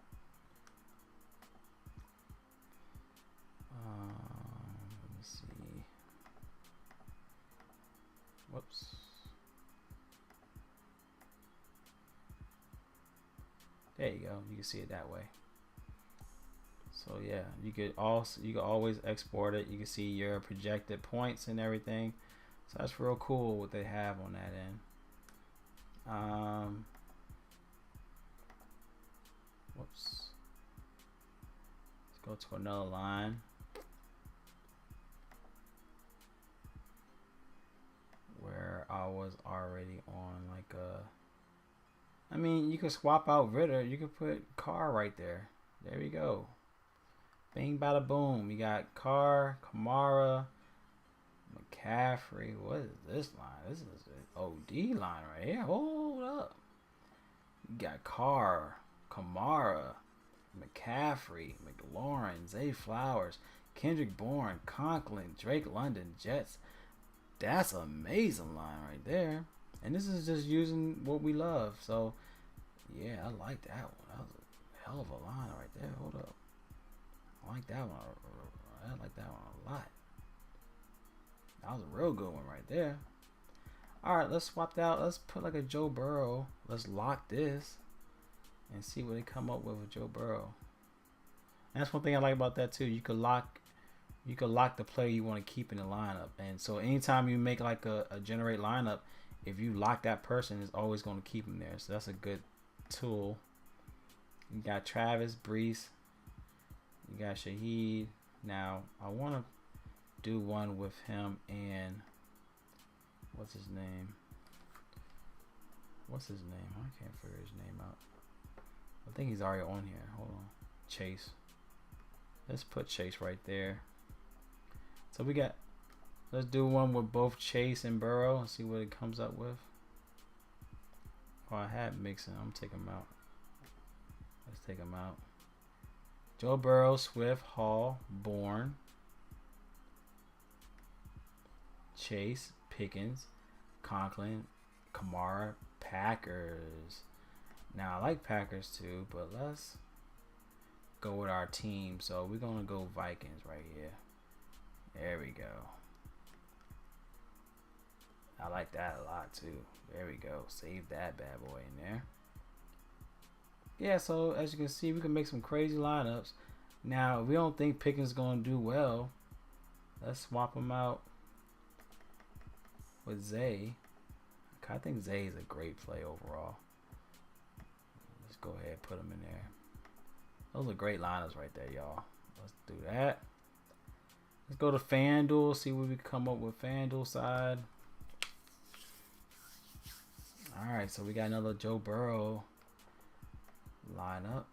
Let me see. Whoops. There you go. You can see it that way. So yeah, you could always export it. You can see your projected points and everything. So that's real cool what they have on that end. Whoops. Let's go to another line. Where I was already on like a, I mean, you could swap out Ritter. You could put Carr right there. There we go. Bing, bada, boom. You got Carr, Kamara, McCaffrey. What is this line? This is an OD line right here. Hold up. You got Carr, Kamara, McCaffrey, McLaurin, Zay Flowers, Kendrick Bourne, Conklin, Drake London, Jets. That's an amazing line right there. And this is just using what we love. So, yeah, I like that one. That was a hell of a line right there. Hold up. I like that one. I like that one a lot. That was a real good one right there. Alright, let's swap that out. Let's put like a Joe Burrow. Let's lock this and see what they come up with Joe Burrow. And that's one thing I like about that too. You could lock the player you want to keep in the lineup. And so anytime you make like a generate lineup, if you lock that person, it's always going to keep them there. So that's a good tool. You got Travis, Brees. You got Shaheed. Now, I want to do one with him and what's his name? I can't figure his name out. I think he's already on here. Hold on. Chase. Let's put Chase right there. So we got, let's do one with both Chase and Burrow and see what it comes up with. Oh, I had Mixon. I'm taking him out. Let's take him out. Joe Burrow, Swift, Hall, Bourne, Chase, Pickens, Conklin, Kamara, Packers. Now I like Packers too, but let's go with our team. So we're gonna go Vikings right here. There we go. I like that a lot too. There we go. Save that bad boy in there. Yeah, so as you can see, we can make some crazy lineups. Now, if we don't think Pickens is going to do well, let's swap him out with Zay. I think Zay is a great play overall. Let's go ahead and put him in there. Those are great lineups right there, y'all. Let's do that. Let's go to FanDuel, see what we can come up with FanDuel side. Alright, so we got another Joe Burrow lineup.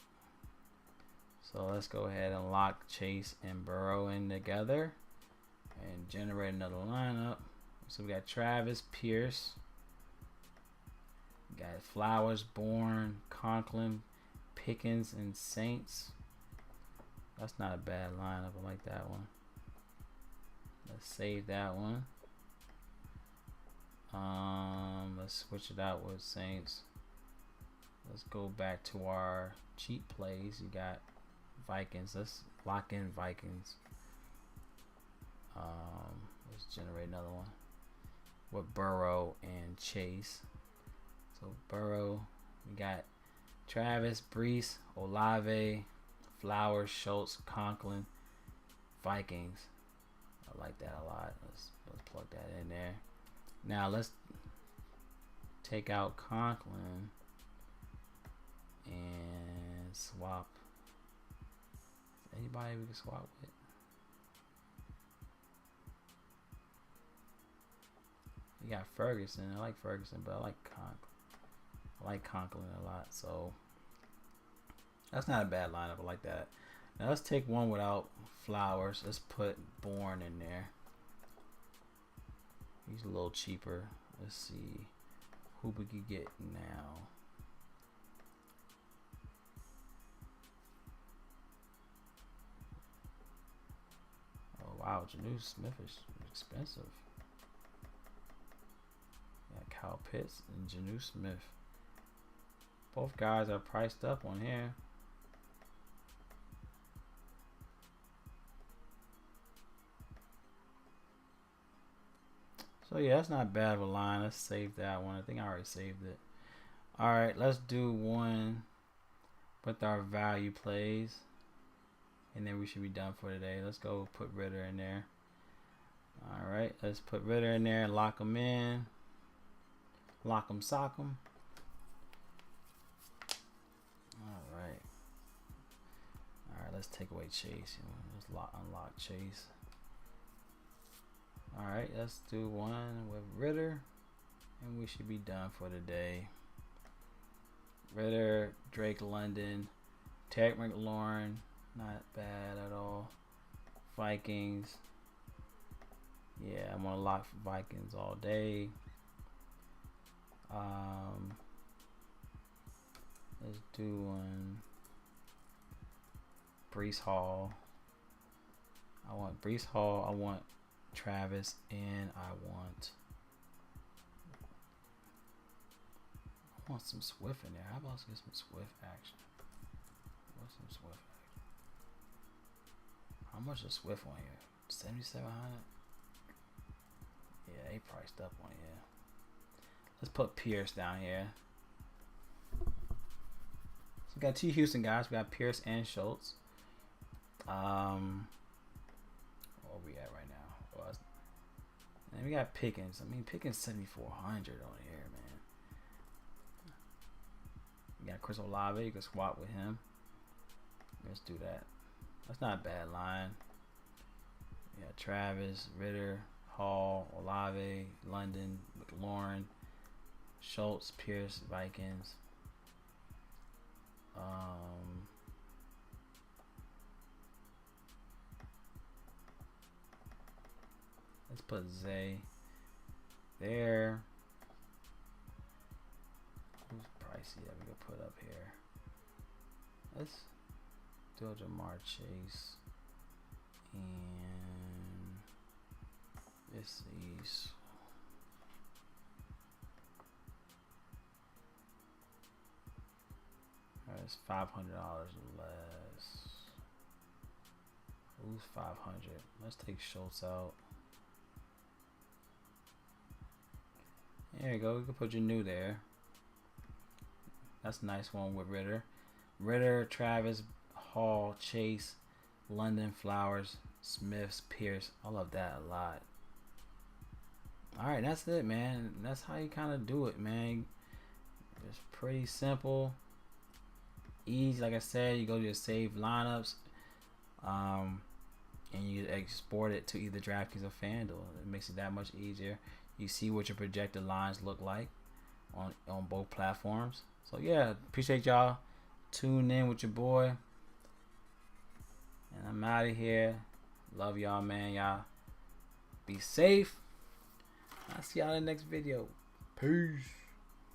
So let's go ahead and lock Chase and Burrow in together and generate another lineup. So we got Travis, Pierce, we got Flowers, Bourne, Conklin, Pickens, and Saints. That's not a bad lineup. I like that one. Let's save that one. Let's switch it out with Saints. Let's go back to our cheap plays. You got Vikings. Let's lock in Vikings. Let's generate another one with Burrow and Chase. So Burrow, we got Travis, Brees, Olave, Flowers, Schultz, Conklin, Vikings. I like that a lot. Let's plug that in there. Now let's take out Conklin and swap. Anybody we can swap with? You got Ferguson. I like Ferguson, but I like Conklin a lot. So that's not a bad lineup. I like that. Now let's take one without Flowers. Let's put Bourne in there. He's a little cheaper. Let's see who we could get now. Oh wow, Janu Smith is expensive. Yeah, Kyle Pitts and Janu Smith. Both guys are priced up on here. So yeah, that's not bad of a line. Let's save that one. I think I already saved it. Alright, let's do one with our value plays. And then we should be done for today. Let's go put Ritter in there. Alright, let's put Ritter in there and lock him in. Lock him, sock him. Alright. Alright, let's take away Chase. Let's unlock Chase. Alright, let's do one with Ritter. And we should be done for the day. Ritter, Drake London, Terry McLaurin. Not bad at all. Vikings. Yeah, I'm gonna lock Vikings all day. Let's do one. Brees Hall. I want Brees Hall. I want Travis, and I want some Swift in there. How about let's get some Swift action? What's some Swift action? How much is Swift on here? 7,700. Yeah, they priced up on here. Let's put Pierce down here. So we got two Houston guys. We got Pierce and Schultz. Where we at right now? Well, and we got Pickens. I mean, Pickens 7,400 on here, man. We got Chris Olave. You can swap with him. Let's do that. That's not a bad line. Yeah, Travis, Ritter, Hall, Olave, London, McLaurin, Schultz, Pierce, Vikings. Let's put Zay there. Who's pricey that we can put up here? Let's do Jamar Chase. And this is that's $500 less. Who's 500? Let's take Schultz out. There you go. We can put your new there. That's a nice one with Ritter. Ritter, Travis, Hall, Chase, London, Flowers, Smiths, Pierce. I love that a lot. Alright, that's it, man. That's how you kind of do it, man. It's pretty simple. Easy, like I said, you go to your save lineups. And you export it to either Draftkings or FanDuel. It makes it that much easier. You see what your projected lines look like on both platforms. So yeah, appreciate y'all tuning in with your boy. And I'm out of here. Love y'all, man. Y'all be safe. I'll see y'all in the next video. Peace.